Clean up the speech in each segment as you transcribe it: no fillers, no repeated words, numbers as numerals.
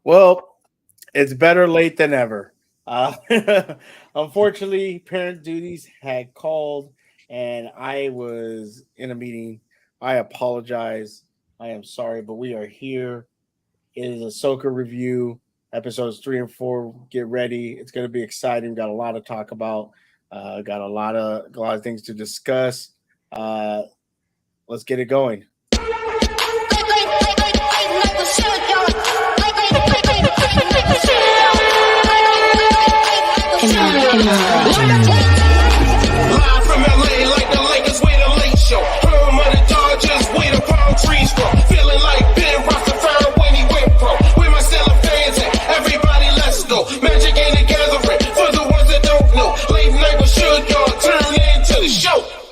Well, it's better late than ever. Uh, Unfortunately, parent duties had called, and I was in a meeting. I apologize. I am sorry, but we are here. It is a Ahsoka review, episodes 3 and 4. Get ready; it's going to be exciting. Got a lot to talk about. Got a lot of things to discuss. Uh, let's get it going. Live from LA like the Lakers with a late show. Home of the Dodgers where the palm trees grow. Feeling like Ben Roethlisberger when he went pro. With my stellar fans and everybody let's go. Magic ain't a gathering for the ones that don't know. Late night with Suge, y'all turn into the show.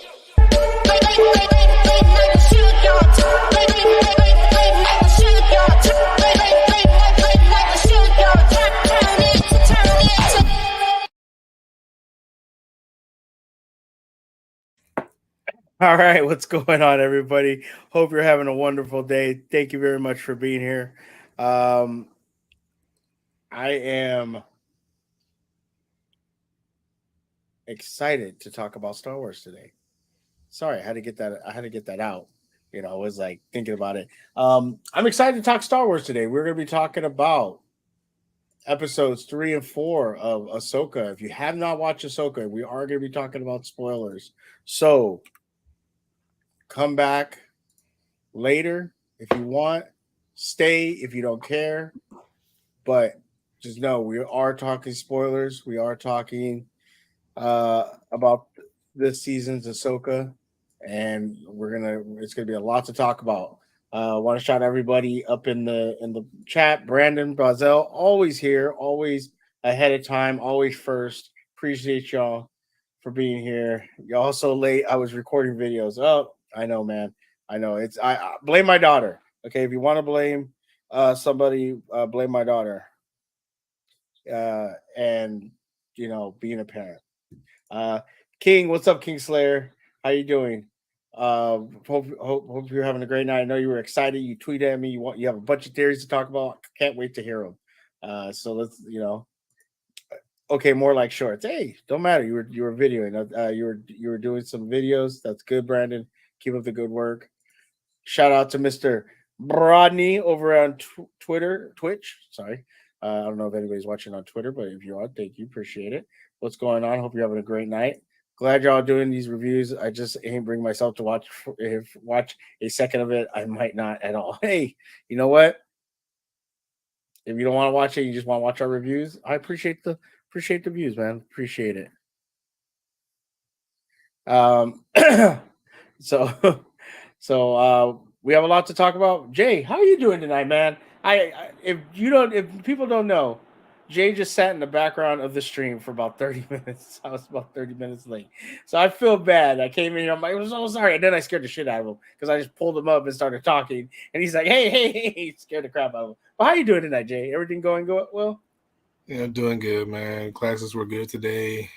All right, what's going on, everybody? Hope you're having a wonderful day. Thank you very much for being here. Um, I am excited to talk about Star Wars today. Sorry, I had to get that. I had to get that out. I was like thinking about it. I'm excited to talk Star Wars today. We're going to be talking about episodes 3 and 4 of Ahsoka. If you have not watched Ahsoka, we are going to be talking about spoilers. So come back later if you want. Stay if you don't care. But just know we are talking spoilers. We are talking about this season's Ahsoka, and it's gonna be a lot to talk about. Want to shout everybody up in the chat. Brandon Brazel, always here, always ahead of time, always first. Appreciate y'all for being here. Y'all also late. I was recording videos. Oh, I know, man. I know. I blame my daughter. Okay, if you want to blame somebody, blame my daughter. And being a parent. Uh, King, what's up, King Slayer? How you doing? Hope you're having a great night. I know you were excited. You tweeted at me. You have a bunch of theories to talk about. Can't wait to hear them. So let's okay, more like shorts. Hey, don't matter. You were videoing. You were doing some videos. That's good, Brandon. Keep up the good work. Shout out to Mr. Brodney over on Twitch. Sorry. I don't know if anybody's watching on Twitter, but if you are, thank you. Appreciate it. What's going on? Hope you're having a great night. Glad y'all doing these reviews. I just ain't bring myself to watch a second of it. I might not at all. Hey, you know what? If you don't want to watch it, you just want to watch our reviews. I appreciate the views, man. Appreciate it. Um, so we have a lot to talk about. Jay, how are you doing tonight, man? If people don't know, Jay just sat in the background of the stream for about 30 minutes. I was about 30 minutes late. So I feel bad. I came in here, I'm like, I'm so sorry. And then I scared the shit out of him because I just pulled him up and started talking. And he's like, hey, scared the crap out of him. Well, how you doing tonight, Jay? Everything going good? Well? Yeah, doing good, man. Classes were good today.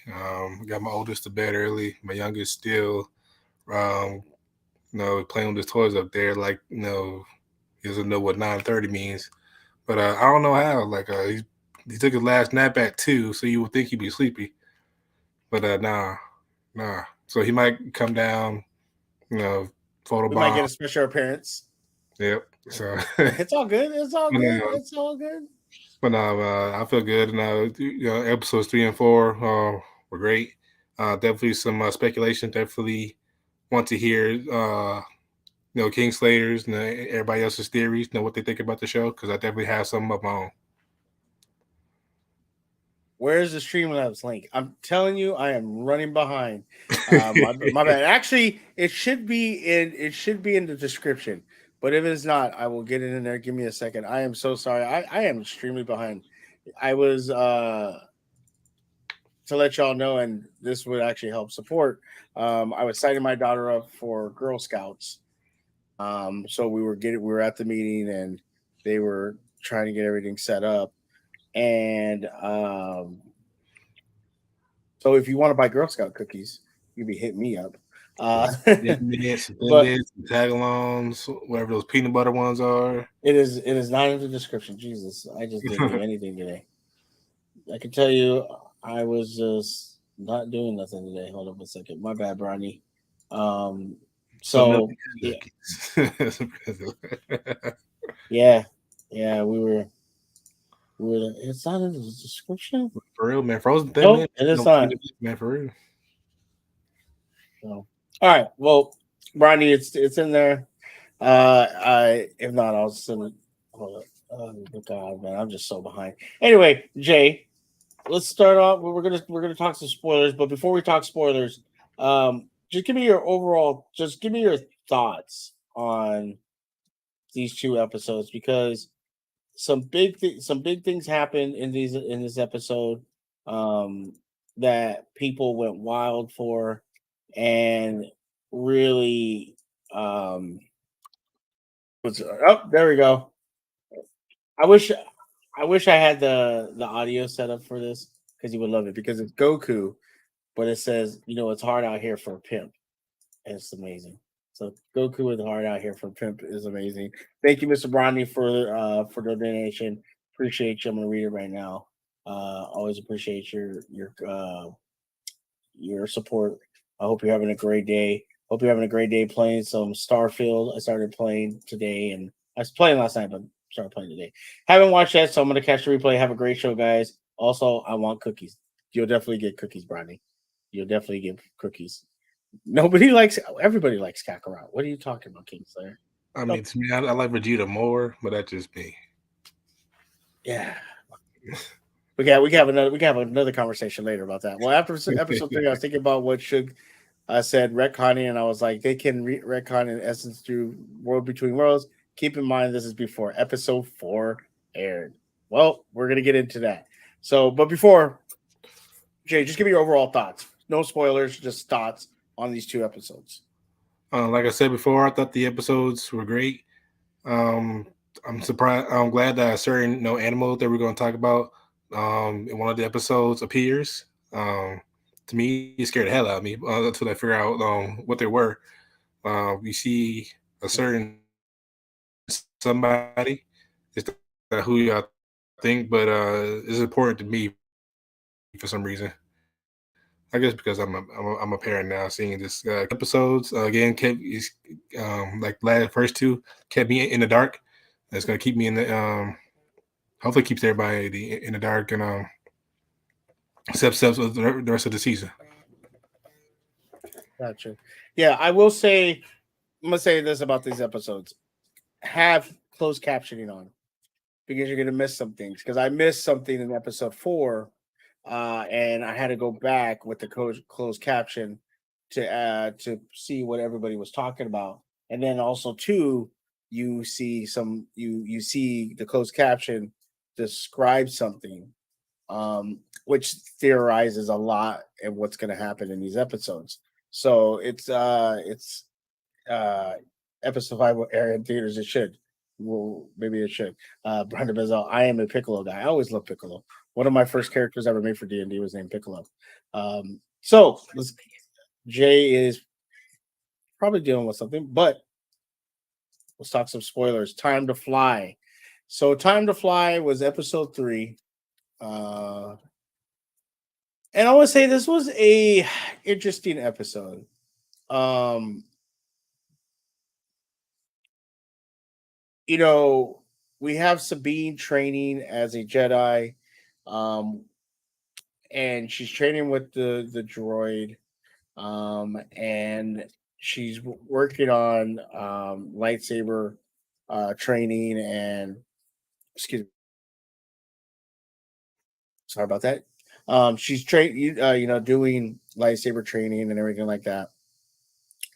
Got my oldest to bed early. My youngest still, um, playing with his toys up there. Like, he doesn't know what 9:30 means. But I don't know how. Like, he took his last nap at 2, so you would think he'd be sleepy. But nah. So he might come down, We might photobomb. get a special appearance. Yep. So, It's all good. It's all but, good. It's all good. I feel good. And episodes 3 and 4 were great. Definitely some speculation. Definitely want to hear King Slayers and everybody else's theories. Know what they think about the show because I definitely have some of my own. Where's the Streamlabs link? I'm telling you, I am running behind. My bad. Actually, it should be in the description. But if it's not, I will get it in there. Give me a second. I am so sorry. I am extremely behind. I was to let y'all know, and this would actually help support. I was signing my daughter up for Girl Scouts. So we were at the meeting and they were trying to get everything set up. And so if you want to buy Girl Scout cookies, you can be hitting me up. Thin mints, thin But mints, tagalongs, whatever those peanut butter ones are. it is not in the description. Jesus, I just didn't do anything today. I can tell you, I was just not doing nothing today. Hold up a second. My bad, Bronny. Um, So milk so yeah, cookies. yeah, yeah. We were. It's not in the description. For real, man. Frozen thin Nope, mint. it is No not. peanut butter, man, for real. So, all right. Well, Bronny, it's in there. I if not, I'll send it. Hold up. Oh God, man, I'm just so behind. Anyway, Jay, let's start off. We're gonna talk some spoilers, but before we talk spoilers, just give me your overall. Just give me your thoughts on these two episodes because some big things happened in this episode um, that people went wild for, and really oh there we go. I wish I wish I had the audio set up for this because you would love it because it's Goku, but it says it's hard out here for a pimp. And it's amazing. So Goku with Heart out here from Pimp is amazing. Thank you, Mr. Bronny, for the donation. Appreciate you. I'm gonna read it right now. Always appreciate your support. I hope you're having a great day. Hope you're having a great day playing some Starfield. I started playing today, and I was playing last night, but started playing today. Haven't watched that, so I'm gonna catch the replay. Have a great show, guys. Also, I want cookies. You'll definitely get cookies, Bronny. You'll definitely get cookies. Nobody likes. Everybody likes Kakarot. What are you talking about, Kingslayer? I Oh, mean, to me, I like Vegeta more, but that's just me. yeah. We can have another conversation later about that. Well, after episode 3, I was thinking about what Suge said retconning, and I was like, they can retcon in essence through World Between Worlds. Keep in mind, this is before episode 4 aired. Well, we're gonna get into that. So, but before Jay, just give me your overall thoughts. No spoilers, just thoughts on these two episodes. Like I said before, I thought the episodes were great. Um, I'm surprised. I'm glad that a certain animal that we're going to talk about in one of the episodes appears. To me, it scared the hell out of me until I figure out what they were. We see a certain somebody. It's not who y'all think, but it's important to me for some reason. I guess because I'm a parent now, seeing this episodes again kept like last first two kept me in the dark. That's gonna keep me in the hopefully keeps everybody in the dark and steps of the rest of the season. Gotcha. Yeah, I will say, I'm gonna say this about these episodes: have closed captioning on because you're gonna miss some things. Because I missed something in episode 4, and I had to go back with the closed caption to see what everybody was talking about, and then also too, you see the closed caption describe something, which theorizes a lot of what's going to happen in these episodes. So it's uh episode 5 will air in theaters. It should. Well, maybe it should. Brandon Bezel. I am a Piccolo guy. I always love Piccolo. One of my first characters ever made for D&D was named Piccolo. So Jay is probably dealing with something, but let's talk some spoilers. Time to Fly. So Time to Fly was episode 3. And I want to say this was a interesting episode. Um, you know, we have Sabine training as a Jedi, um, and she's training with the droid, and she's working on lightsaber training and excuse me, sorry about that. She's doing lightsaber training and everything like that,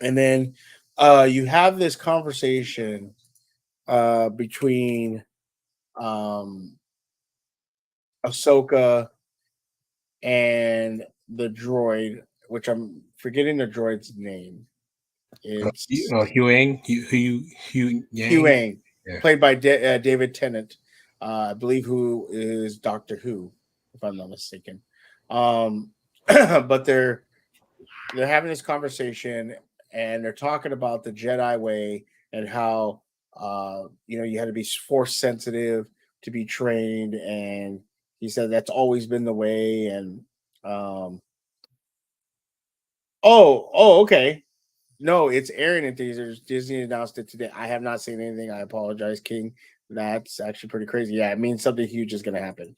and then you have this conversation between um, Ahsoka and the droid, which I'm forgetting the droid's name. It's Huang, Hugh Yang. Huang, Yeah. played by David Tennant, I believe, who is Doctor Who, if I'm not mistaken. But they're having this conversation, and they're talking about the Jedi way and how you had to be force sensitive to be trained, and he said that's always been the way. And um, okay. No, it's airing in theaters. Disney announced it today. I have not seen anything. I apologize, King. That's actually pretty crazy. Yeah, it means something huge is going to happen.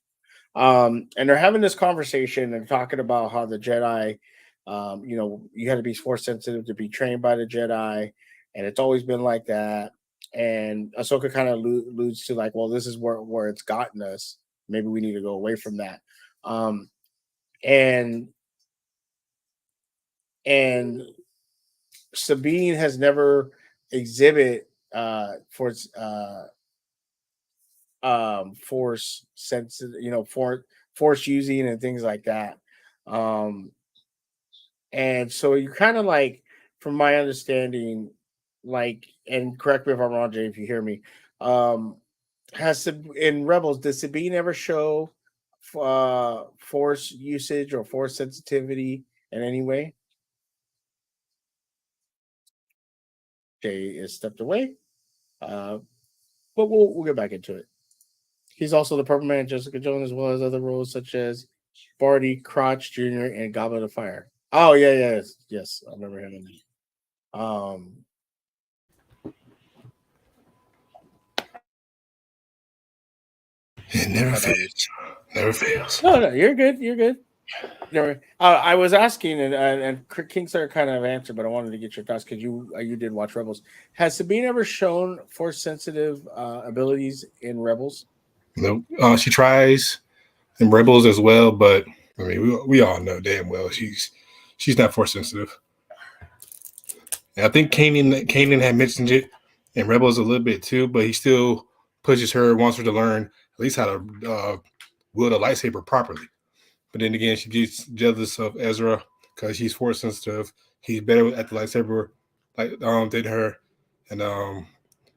And they're having this conversation and talking about how the Jedi, you had to be force sensitive to be trained by the Jedi, and it's always been like that. And Ahsoka kind of alludes to like, well, this is where it's gotten us. Maybe we need to go away from that. Um, and and Sabine has never exhibit force sensitive, force using and things like that. Um, and so you kind of like, from my understanding, like, and correct me if I'm wrong, Jay, if you hear me. Um, in Rebels, did Sabine ever show force usage or force sensitivity in any way? Jay is stepped away, uh, but we'll get back into it. He's also the Purple Man, Jessica Jones, as well as other roles such as Barty Crouch Jr. and Goblet of Fire. Oh yeah, yes, I remember him in that. It never My fails. doggies. Never fails. No, you're good. You're good. Never. I was asking, and Kingstar kind of answered, but I wanted to get your thoughts because you did watch Rebels. Has Sabine ever shown force sensitive abilities in Rebels? Nope. She tries in Rebels as well, but I mean, we all know damn well she's not force sensitive. And I think Kanan had mentioned it in Rebels a little bit too, but he still pushes her, wants her to learn at least how to wield a lightsaber properly. But then again, she gets jealous of Ezra because he's force sensitive. He's better at the lightsaber than her, and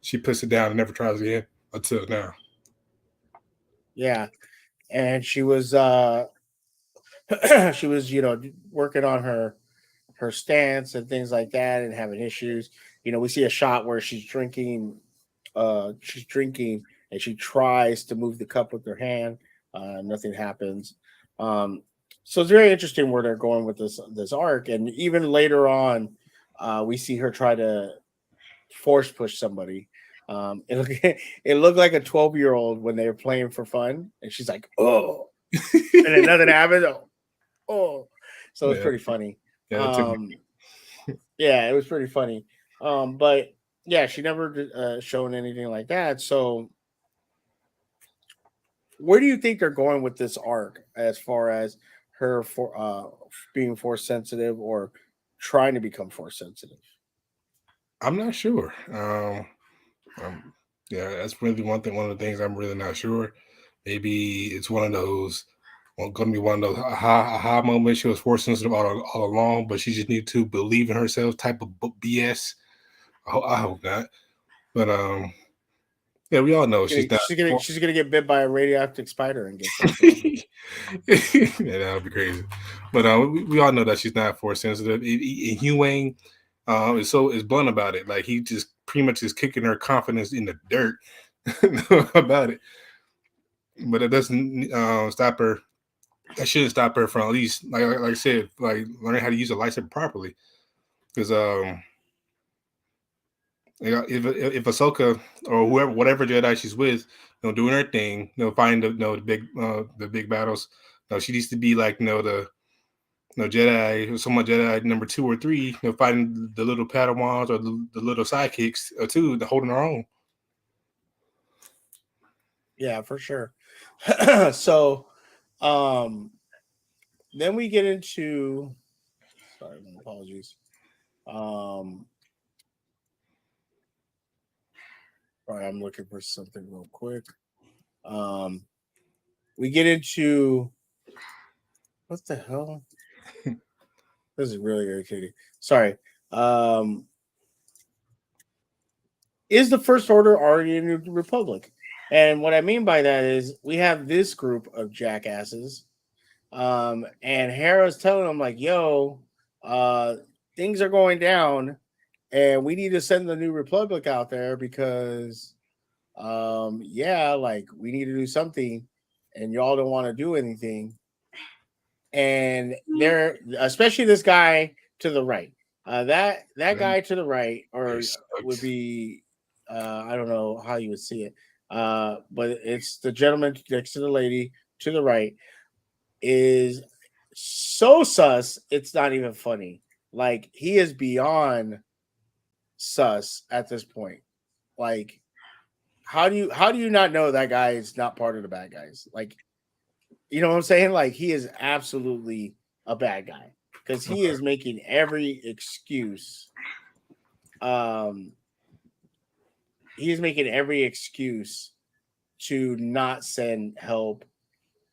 she puts it down and never tries again until now. Yeah, and she was she was working on her stance and things like that and having issues. We see a shot where she's drinking and she tries to move the cup with her hand. Nothing happens. Um, so it's very interesting where they're going with this arc. And even later on, we see her try to force push somebody. It looked like a 12-year-old when they were playing for fun, and she's like, "Oh," and then nothing happened. Oh, so it's Yeah, pretty funny. yeah, it took me. Um, yeah, it was pretty funny. But yeah, she never shown anything like that. So where do you think they're going with this arc as far as her for being force sensitive or trying to become force sensitive? I'm not sure. Um, yeah, that's really one of the things I'm really not sure. Maybe it's one of those. Going to be one of those aha moments. She was force sensitive all along, but she just needed to believe in herself. Type of BS. I hope not. But yeah, we all know she's not. She's gonna get bit by a radioactive spider and get sensitive. Yeah, that would be crazy. But we all know that she's not force sensitive. Hugh Wayne is blunt about it. Like he just pretty much is kicking her confidence in the dirt about it. But it doesn't stop her. That shouldn't stop her from at least like I said, like learning how to use a lightsaber properly. Because if Ahsoka or whoever, whatever Jedi she's with, doing her thing, fighting the big battles. She needs to be like the Jedi, someone Jedi number 2 or 3, fighting the little Padawans or the little sidekicks too, holding her own. Yeah, for sure. So, um, then we get into. Sorry, my apologies. Um, all right, I'm looking for something real quick. Um, we get into what the hell? This is really irritating. Sorry. Um, is the First Order already in the Republic? And what I mean by that is we have this group of jackasses. And Hera's telling them like, "Yo, uh, things are going down." and we need to send the New Republic out there because, yeah, like we need to do something, and y'all don't want to do anything. And they're especially this guy to the right, that guy to the right, He or would sucks. be, I don't know how you would see it, but it's the gentleman next to the lady to the right is so sus. It's not even funny. Like he is beyond sus at this point. Like how do you not know that guy is not part of the bad guys? Like you know what I'm saying? Like he is absolutely a bad guy because he Okay. is making every excuse. Um, he is making every excuse to not send help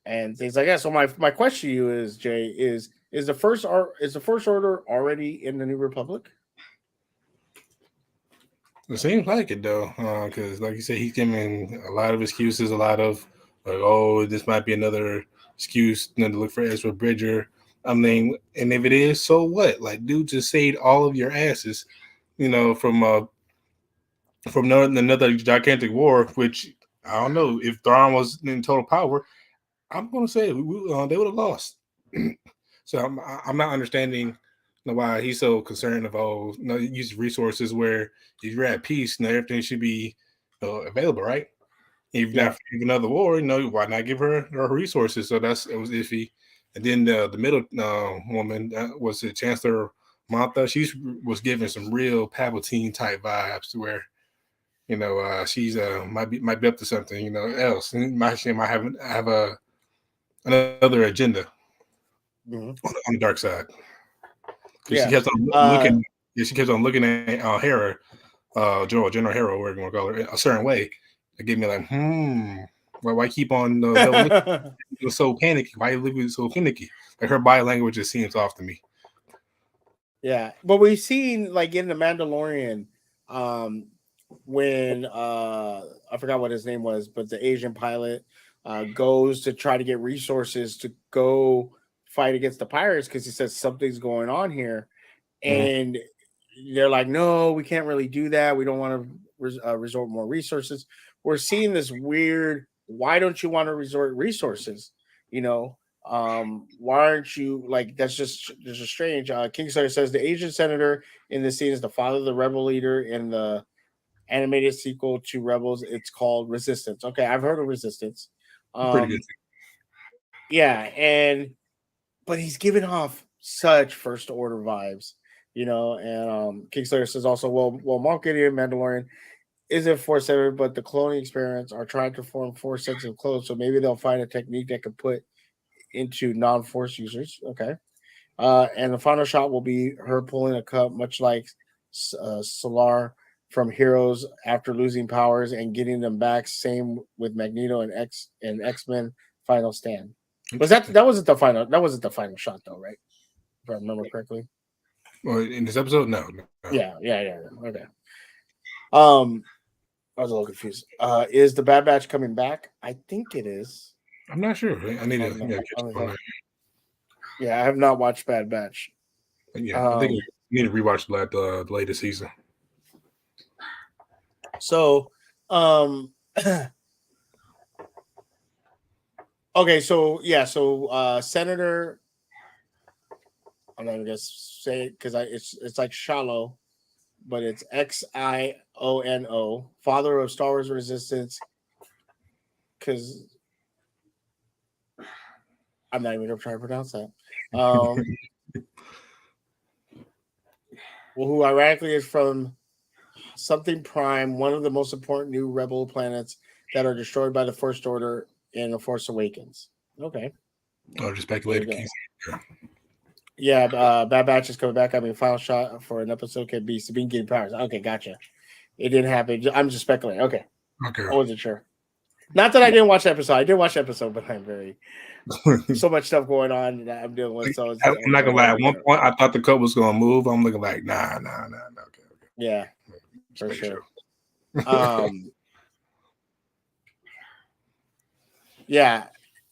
and things like that. So my question to you is, Jay, is the first order already in the New Republic? It seems like it though, because like you said, he's giving a lot of excuses, a lot of like, oh, this might be another excuse, to look for Ezra Bridger. I mean, and if it is, so what? Like, dude, just saved all of your asses, from another gigantic war. Which I don't know if Thrawn was in total power. I'm gonna say they would have lost. So I'm not understanding why he's so concerned of use resources where if you're at peace, everything should be available, right? If Yeah. not for another war, why not give her resources? So it was iffy. And then the middle woman was the Chancellor Mantha. She was giving some real Palpatine type vibes to where she's might be up to something else. And she might have another agenda Mhm. on the dark side because she Yeah. kept on Uh, looking. Yeah, she kept on looking at Hera, General Hera, whatever you want to call her, a certain way. It gave me like, why keep on double looking? You're so panicky. Why you looking so finicky? Like her body language just seems off to me. yeah, but we've seen like in the Mandalorian, um, when I forgot what his name was, but the Asian pilot goes to try to get resources to go fight against the pirates because he says something's going on here, Mhm. and they're like, "No, we can't really do that. We don't want to resort more resources." We're seeing this weird. Why don't you want to resort resources? You know, why aren't you like? That's just strange. Kingslayer says the Asian senator in this scene is the father of the rebel leader in the animated sequel to Rebels. It's called Resistance. Okay, I've heard of Resistance. Pretty good. Um, yeah, and but he's giving off such first order vibes, And Kingslayer says also, well, Mark Gideon, Mandalorian isn't force saver, but the cloning experiments are trying to form force sensitive clones, so maybe they'll find a technique that can put into non-force users. Okay, and the final shot will be her pulling a cup, much like Solar from Heroes after losing powers and getting them back. Same with Magneto and X-Men Final Stand. Was Interesting. that wasn't the final? That wasn't the final shot though, right? If I remember correctly. Well, in this episode, no. Yeah. Okay. Um, I was a little confused. Is the Bad Batch coming back? I think it is. I'm not sure. I need to I'm catch up on not- that. yeah, I have not watched Bad Batch. Yeah, I think I Um, need to rewatch the latest season. so, um, okay, so yeah, so Senator, I'm not gonna say it because it's like Shallow, but it's Xiono, father of Star Wars Resistance. Because I'm not even gonna try to pronounce that. Well, who ironically is from something Prime, one of the most important new rebel planets that are destroyed by the First Order in The Force Awakens. Okay, Or just there you speculated. go. Yeah, Bad Batch is coming back. I mean, final shot for an episode could be Sabine getting powers. Okay, gotcha. It didn't happen. I'm just speculating. Okay, I Okay. wasn't sure. Not that I didn't watch the episode. I did watch the episode, but I'm very so much stuff going on that I'm dealing with. So I'm I'm not like, gonna lie. At one point, I thought the cup was gonna move. I'm looking like, nah. Okay. yeah, Just for make sure. sure. Yeah,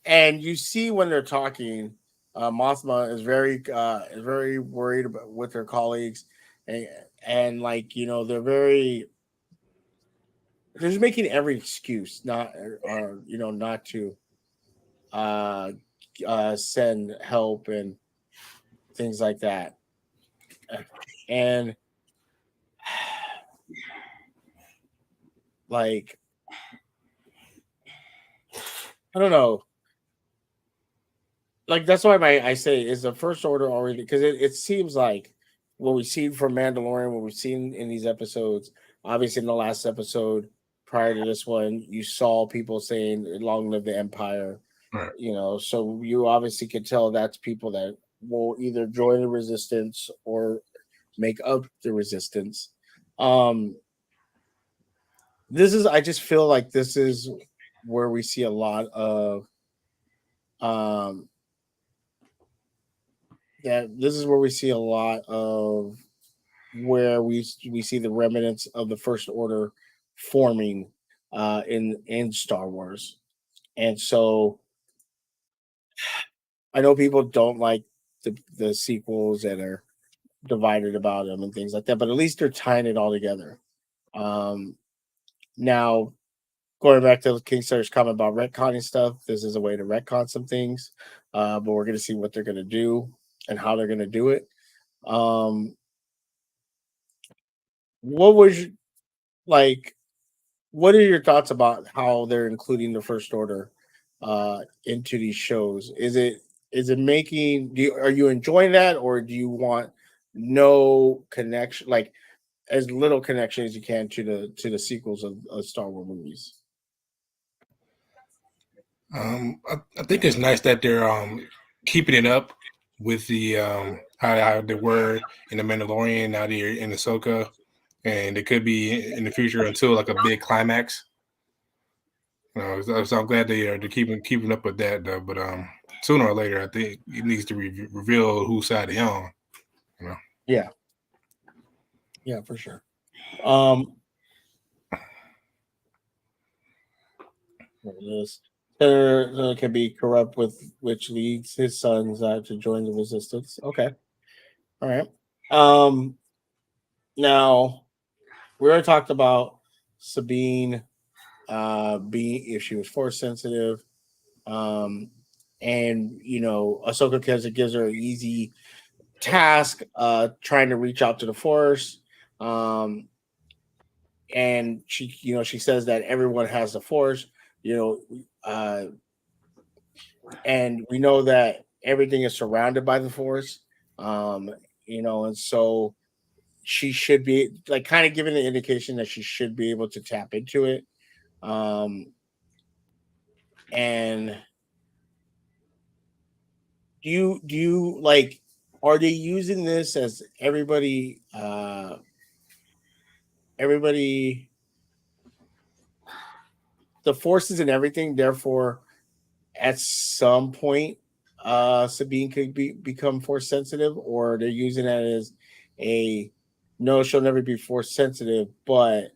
and you see when they're talking, Mothma is very worried about with her colleagues, and and like they're just making every excuse not or not to uh send help and things like that. And like I don't know, like that's why I say is the first order already, because it seems like what we've seen from Mandalorian, what we've seen in these episodes, obviously in the last episode prior to this one, you saw people saying long live the Empire, Right. so you obviously could tell that's people that will either join the resistance or make up the resistance. um this is, I just feel like this is where we see a lot of um that this is where we see a lot of where we see the remnants of the first order forming in Star Wars. And so I know people don't like the sequels that are divided about them and things like that, but at least they're tying it all together. Now, going back to Kingstar's comment about retconning stuff, this is a way to retcon some things, but we're going to see what they're going to do and how they're going to do it. Um, what was like? What are your thoughts about how they're including the First Order into these shows? Is it making? Are you enjoying that, or do you want no connection, like as little connection as you can to the sequels of Star Wars movies? I think it's nice that they're keeping it up with the how they were in the Mandalorian. Now they're in Ahsoka, and it could be in the future until like a big climax. So I'm glad they're keeping up with that though. But sooner or later, I think it needs to reveal whose side they're on. You know. Yeah, yeah, for sure. Um, this Senator can be corrupt, with which leads his sons to join the resistance. Okay, all right. Um, now we already talked about Sabine being, if she was force sensitive. Um, and Ahsoka gives her an easy task, trying to reach out to the force. Um, and she says that everyone has the force, you know, and we know that everything is surrounded by the force. Um, and so she should be like kind of giving the indication that she should be able to tap into it. Um, and do you like, are they using this as everybody, the forces and everything, therefore at some point Sabine could become force sensitive, or they're using that as a no, she'll never be force sensitive, but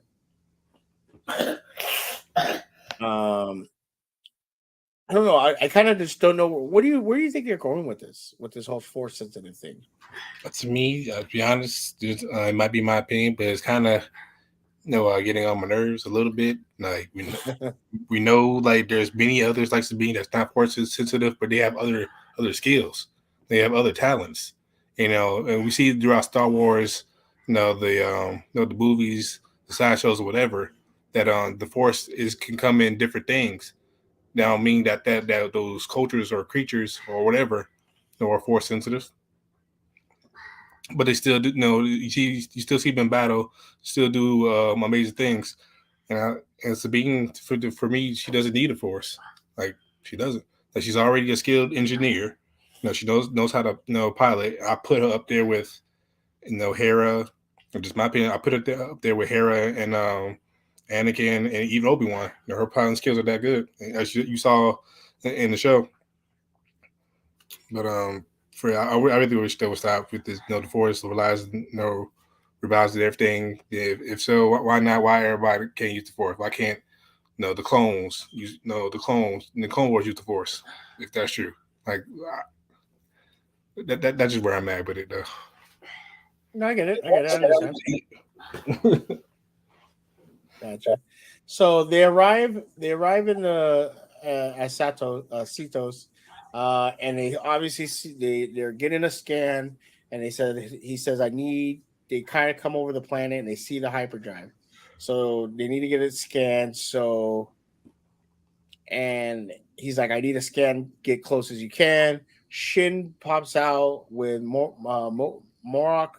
um I don't know. I kind of just don't know. Where do you think they're going with this whole force sensitive thing? To me, to be honest, it might be my opinion, but it's kind of getting on my nerves a little bit. Like we know like there's many others like Sabine that's not force sensitive, but they have other skills. They have other talents. And we see throughout Star Wars, the movies, the sideshows or whatever, that the force is can come in different things. Now mean that those cultures or creatures or whatever are force sensitive, but they still do. You still see them in battle, still do amazing things. And Sabine, for me, she doesn't need a force. Like she doesn't. Like she's already a skilled engineer. She knows how to pilot. I put her up there with Hera. Just my opinion. I put her up there with Hera and Anakin and even Obi-Wan. Her piloting skills are that good, as you saw in the show. But I really wish they would stop with this. The force relies, revives everything. If so, why not? Why everybody can't use the force? Why can't the clones use? No, the clones in the Clone Wars use the force. If that's true, like that's just where I'm at with it, though. No, I get it. I get it. I understand. Gotcha. So they arrive. They arrive in the Citos, and they obviously see they're getting a scan, and he says I need. They kind of come over the planet and they see the hyperdrive, so they need to get it scanned. So and he's like, I need a scan. Get close as you can. Shin pops out with Morok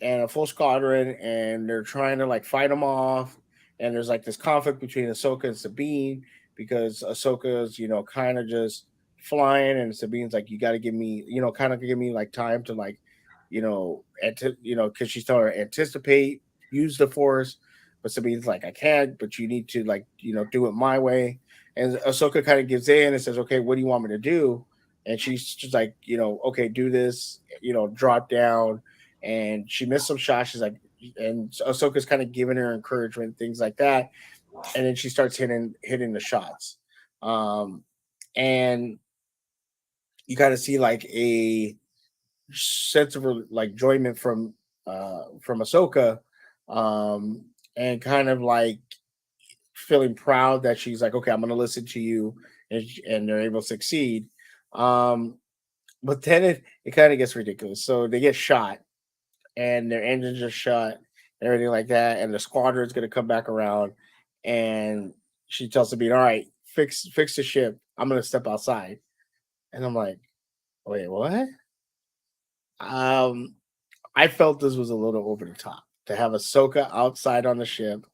and a full squadron, and they're trying to like fight them off. And there's like this conflict between Ahsoka and Sabine because Ahsoka's, kind of just flying, and Sabine's like, you got to give me, kind of give me like time to like, because she's telling her anticipate, use the Force, but Sabine's like, I can't, but you need to like, do it my way. And Ahsoka kind of gives in and says, okay, what do you want me to do? And she's just like, okay, do this, drop down, and she missed some shots. She's like, and Ahsoka's kind of giving her encouragement, things like that, and then she starts hitting the shots, and you kind of see like a sense of like enjoyment from Ahsoka, and kind of like feeling proud that she's like, okay, I'm going to listen to you, and they're able to succeed. Um, but then it kind of gets ridiculous. So they get shot and their engines are shut and everything like that. And the squadron's gonna come back around, and she tells Sabine, "All right, fix the ship. I'm gonna step outside." And I'm like, "Wait, what?" Um, I felt this was a little over the top to have Ahsoka outside on the ship,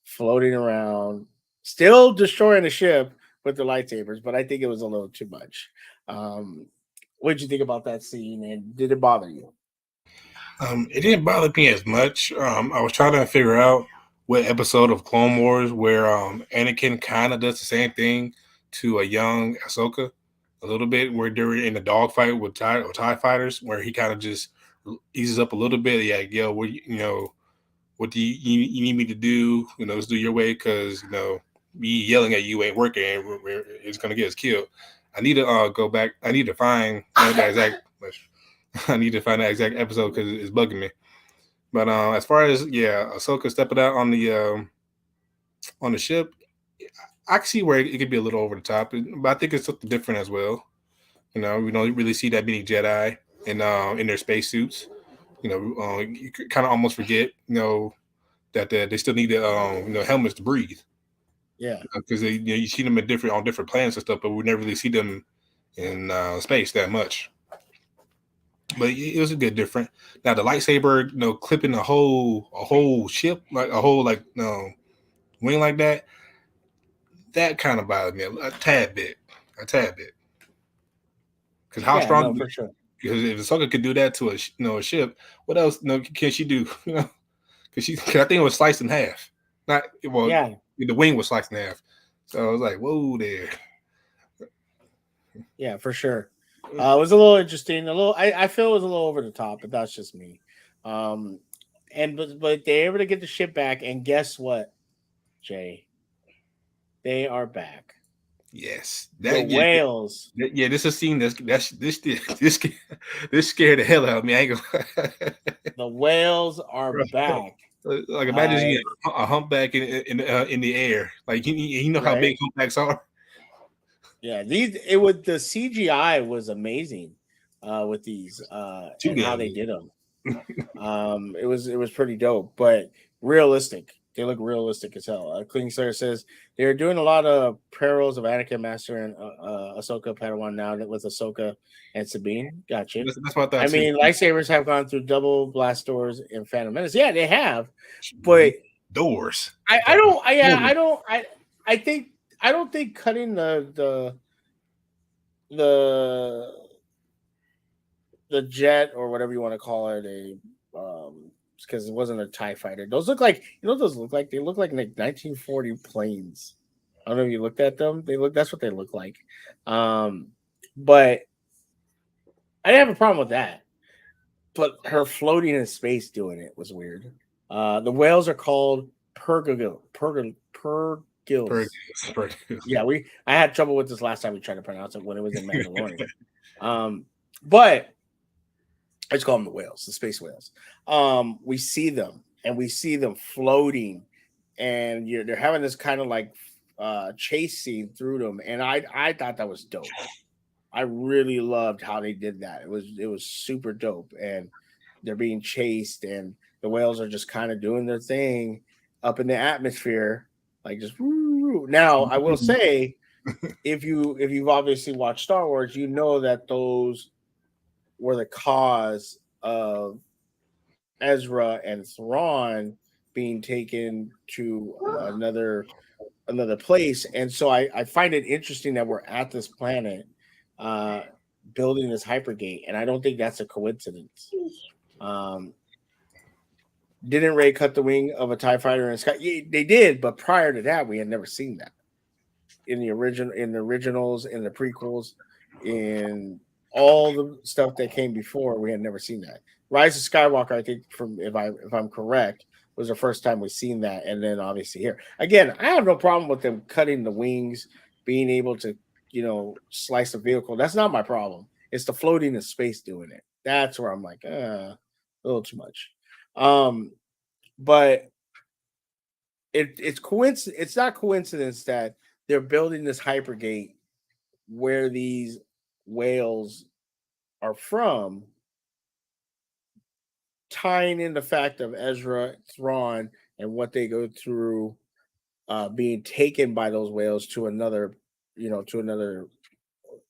floating around, still destroying the ship with the lightsabers, but I think it was a little too much. Um, what did you think about that scene, and did it bother you? It didn't bother me as much. I was trying to figure out what episode of Clone Wars where Anakin kind of does the same thing to a young Ahsoka a little bit, where they're in a dogfight with TIE fighters, where he kind of just eases up a little bit. Yeah, yo, what do you need me to do? Let's do your way, because me yelling at you ain't working. It's gonna get us killed. I need to go back. I need to find that exact. I need to find that exact episode because it's bugging me. But as far as Ahsoka stepping out on the ship, I can see where it could be a little over the top, but I think it's something different as well. We don't really see that many Jedi in their spacesuits. You kind of almost forget, that they still need the helmets to breathe, Yeah, because you see them on different planets and stuff, but we never really see them in space that much. But it was a bit different. Now the lightsaber, clipping a whole ship, like a whole like wing like that, that kind of bothered me a tad bit. Because how yeah, no, strong? for sure. Because if Ahsoka could do that to a ship, what else can she do? Cause I think it was sliced in half. Not well, Yeah, the wing was sliced in half. So I was like, whoa there. yeah, for sure. It was a little interesting. A little, I feel it was a little over the top, but that's just me. Um, and but they're able to get the ship back, and guess what, Jay? They are back. Yes, The that yeah, whales, yeah. This is a scene this this scared the hell out of me. I ain't gonna. the whales are back. Like imagine Uh, you get a humpback in the air. Like you know how right? big humpbacks are. Yeah, these it would the CGI was amazing with these Too and how damn they big. did them. It was pretty dope, but realistic. They look realistic as hell. Clean Slayer says they're doing a lot of parallels of Anakin Master and Ahsoka Padawan now with Ahsoka and Sabine. Gotcha. That's what I I thought too. mean, lightsabers have gone through double blast doors in Phantom Menace. Yeah, they have, but Doors. I don't. I yeah, I don't. I think I don't think cutting the the jet or whatever you want to call it a because it wasn't a TIE fighter. Those look like those look like they look like 1940 planes. I don't know if you looked at them. That's what they look like. Um but I didn't have a problem with that. But her floating in space doing it was weird. The whales are called purgils. Perkins. Yeah, I had trouble with this last time we tried to pronounce it when it was in Mandalorian. Um but I just call them the whales, the space whales. We see them and we see them floating, and they're having this kind of like chase scene through them, and I thought that was dope. I really loved how they did that. It was super dope, and they're being chased, and the whales are just kind of doing their thing up in the atmosphere, like just woo. Now, I will say, if you've obviously watched Star Wars, you know that those were the cause of Ezra and Thrawn being taken to another place. And so I find it interesting that we're at this planet uh building this hypergate, and I don't think that's a coincidence. Um didn't Ray cut the wing of a TIE fighter in the sky? Yeah, they did, but prior to that, we had never seen that in the originals, in the prequels, in all the stuff that came before. We had never seen that. Rise of Skywalker, I think, from if I'm correct, was the first time we've seen that, and then obviously here again, I have no problem with them cutting the wings, being able to slice a vehicle. That's not my problem. It's the floating in space doing it. That's where I'm like, a little too much. Um, but it's not coincidence that they're building this hypergate where these whales are from, tying in the fact of Ezra, Thrawn, and what they go through, being taken by those whales to another, to another,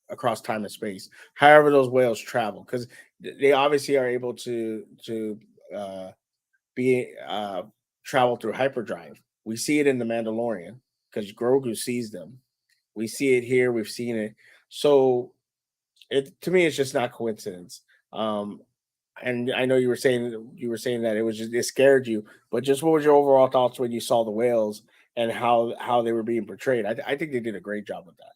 across time and space. However, those whales travel, because they obviously are able to uh, be travel through hyperdrive. We see it in the Mandalorian because Grogu sees them. We see it here. We've seen it. So it to me, it's just not coincidence. Um, and I know you were saying that it scared you, but just what was your overall thoughts when you saw the whales and how they were being portrayed? I think they did a great job with that.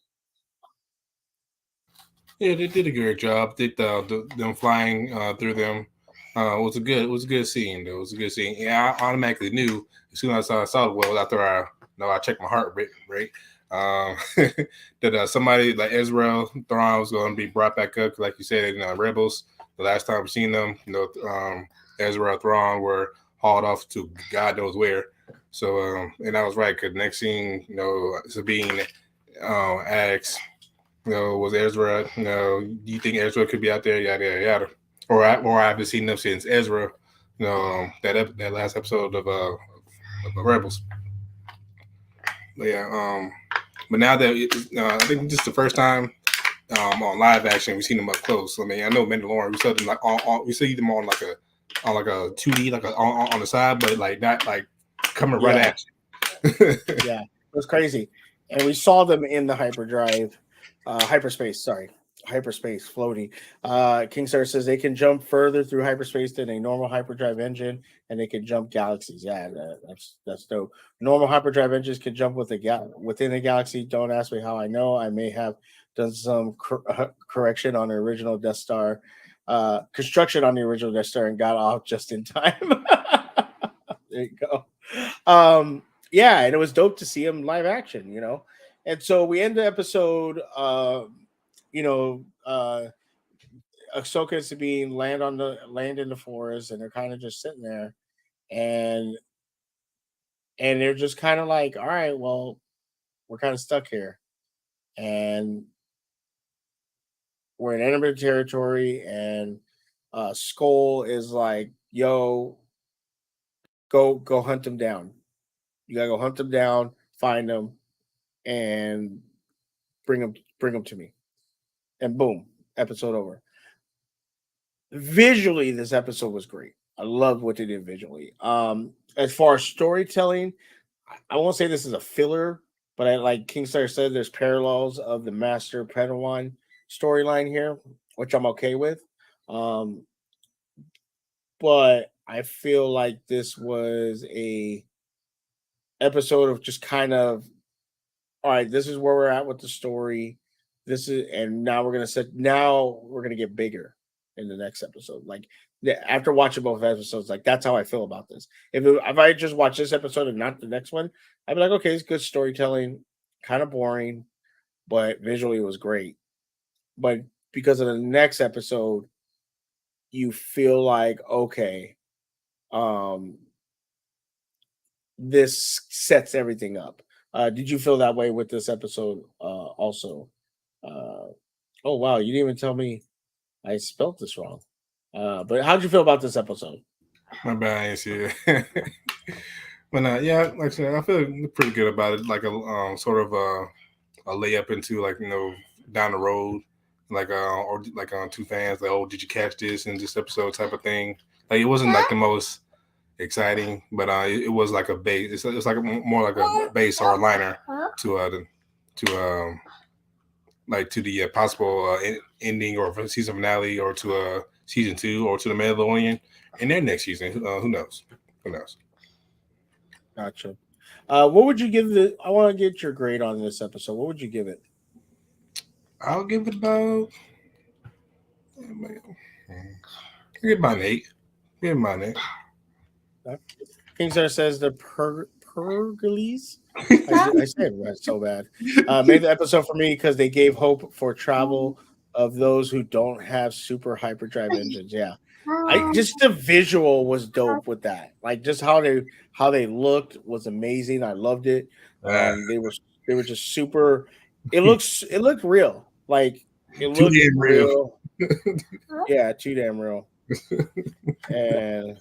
Yeah, they did a great job. Them flying through them was a good scene. Though. It was a good scene. Yeah, I automatically knew as soon as I saw the whales after I checked my heart rate. Um, that somebody like Ezra Thrawn was going to be brought back up, like you said in Rebels. The last time we seen them, Ezra Thrawn were hauled off to God knows where. So, and I was right because next scene, Sabine asks, was Ezra, do you think Ezra could be out there? Yada, yada, yada. Or I haven't seen them since Ezra, that last episode of Rebels. But yeah, but now that I think this is the first time on live action we've seen them up close. I mean, I know Mandalorian, we saw them like we see them on like a 2D, like on the side, but like not like coming right Yeah, at you. yeah, it was crazy, and we saw them in the hyperdrive, hyperspace. Sorry, hyperspace floating. Kingstar says they can jump further through hyperspace than a normal hyperdrive engine, and they can jump galaxies. Yeah, that's dope. Normal hyperdrive engines can jump within a galaxy. Don't ask me how I know. I may have done some correction on the original Death Star, construction on the original Death Star, and got off just in time. There you go. Yeah, and it was dope to see him live action. And so we end the episode. You know, Ahsoka is being land in the forest, and they're kind of just sitting there, and they're just kind of like, all right, well, we're kind of stuck here, and we're in enemy territory, and Skull is like, yo, go hunt them down. You gotta go hunt them down, find them, and bring them to me. And boom, episode over. Visually, this episode was great. I loved what they did visually. As far as storytelling, I won't say this is a filler, but I like Kingstar said, there's parallels of the Master Padawan storyline here, which I'm okay with. Um, but I feel like this was a episode of just kind of, all right, this is where we're at with the story. And now we're gonna get bigger in the next episode. Like after watching both episodes, like that's how I feel about this. If I just watch this episode and not the next one, I'd be like, okay, it's good storytelling, kind of boring, but visually it was great. But because of the next episode, you feel like okay, um, this sets everything up. Did you feel that way with this episode? Also, uh, oh wow, you didn't even tell me I spelt this wrong. But how'd you feel about this episode? My bad, I ain't see it. But yeah, like I said, I feel pretty good about it. Like a sort of a layup into like down the road, like or like on two fans like, oh, did you catch this in this episode type of thing. Like it wasn't like the most exciting, but it was like a base. It's like more like a base or a liner to like to the possible ending or season finale or to season 2 or to the Mandalorian in their next season. Who knows? Who knows? Gotcha. What would you give the? I want to get your grade on this episode. What would you give it? I'll give it about. Give it about an 8. Give it about an 8. Kingstar says the Pergoles. I said it so bad. Made the episode for me because they gave hope for travel of those who don't have super hyperdrive engines. Yeah, I just the visual was dope with that. Like just how they looked was amazing. I loved it. They were just super. It looked real. Like it Too looked damn real. real. Yeah, too damn real. And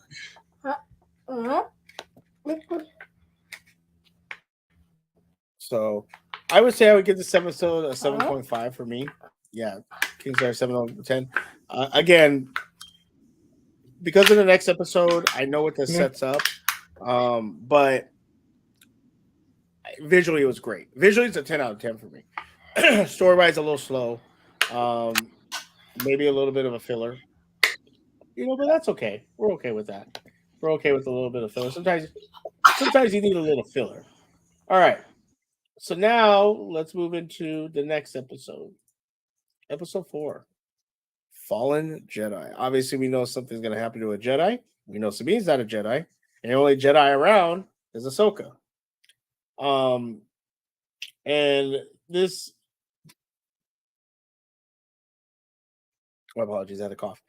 so I would say I would give this episode a 7.5 for me. Yeah, Kingstar 7 out of 10. Again, because of the next episode, I know what this sets up. But visually, it was great. Visually, it's a 10 out of 10 for me. Story wise, a little slow. Maybe a little bit of a filler. But that's okay. We're okay with that. We're okay with a little bit of filler. Sometimes you need a little filler. All right. So now let's move into the next episode. Episode 4. Fallen Jedi. Obviously, we know something's going to happen to a Jedi. We know Sabine's not a Jedi. And the only Jedi around is Ahsoka. And this... My apologies, I had a cough.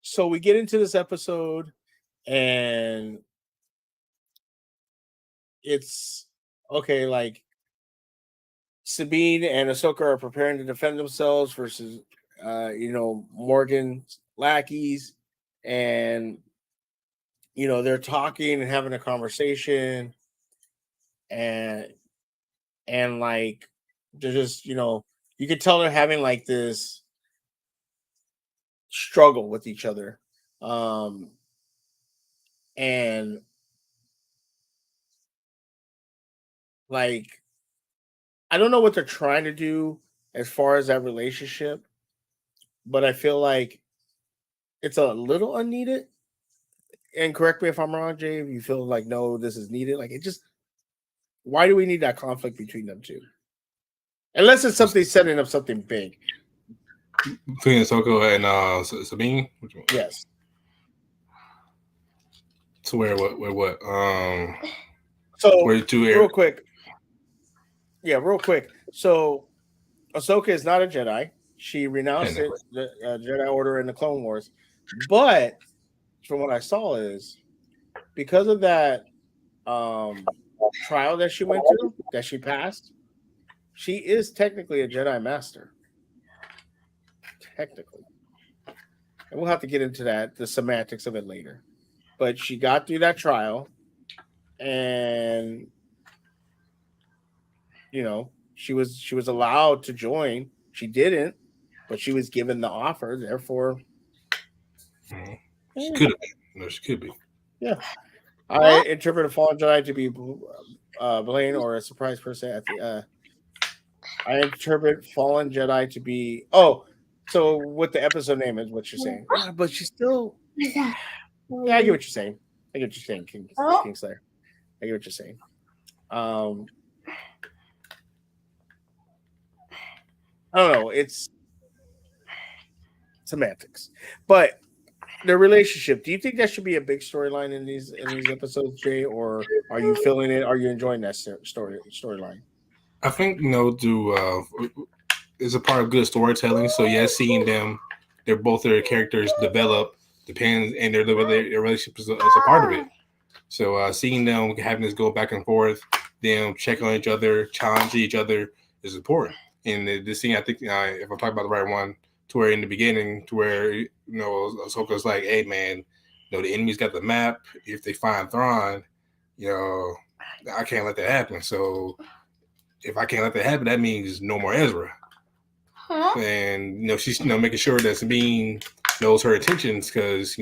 So we get into this episode, and it's... Okay, like... Sabine and Ahsoka are preparing to defend themselves versus, Morgan's lackeys, and they're talking and having a conversation, and like they're just you could tell they're having like this struggle with each other, and like I don't know what they're trying to do as far as that relationship, but I feel like it's a little unneeded. And correct me if I'm wrong, Jay, if you feel like no, this is needed. Like it just why do we need that conflict between them two? Unless it's something setting up something big. Between Ahsoka and Sabine? Yes. So where what? So where two real quick. Yeah, real quick. So Ahsoka is not a Jedi. She renounced the Jedi Order in the Clone Wars. But from what I saw is because of that trial that she went through, that she passed, she is technically a Jedi Master. Technically. And we'll have to get into that, the semantics of it later. But she got through that trial, and she was allowed to join. She didn't, but she was given the offer. Therefore, she could have been. No, she could be. Yeah, I interpret a fallen Jedi to be Blaine or a surprise person at the. I interpret fallen Jedi to be. Oh, so what the episode name is? What you're saying? Yeah, but she's still. Yeah, I get what you're saying. I get what you're saying, Kingslayer. I get what you're saying. I don't know. It's semantics, but the relationship. Do you think that should be a big storyline in these episodes, Jay, or are you feeling it? Are you enjoying that storyline? I think it's a part of good storytelling. So yeah, seeing them their characters develop depends, and their relationship is a part of it. So seeing them having this go back and forth, them check on each other, challenge each other is important. And this scene, I think, if I'm talking about the right one, to where in the beginning, to where Ahsoka's like, "Hey man, the enemy's got the map. If they find Thrawn, I can't let that happen. So if I can't let that happen, that means no more Ezra." Huh? And she's making sure that Sabine knows her intentions because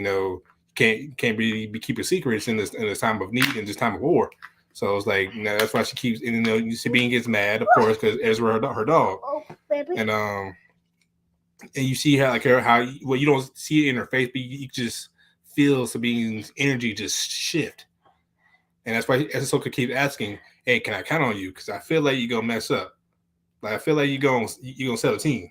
can't really be keeping secrets in this time of need and this time of war. So it's like that's why she keeps. And Sabine gets mad, of course, because Ezra her dog. Oh, baby. And you see how you don't see it in her face, but you just feel Sabine's energy just shift. And that's why Ahsoka keeps asking, "Hey, can I count on you? Because I feel like you're gonna mess up. Like I feel like you're gonna sell a team."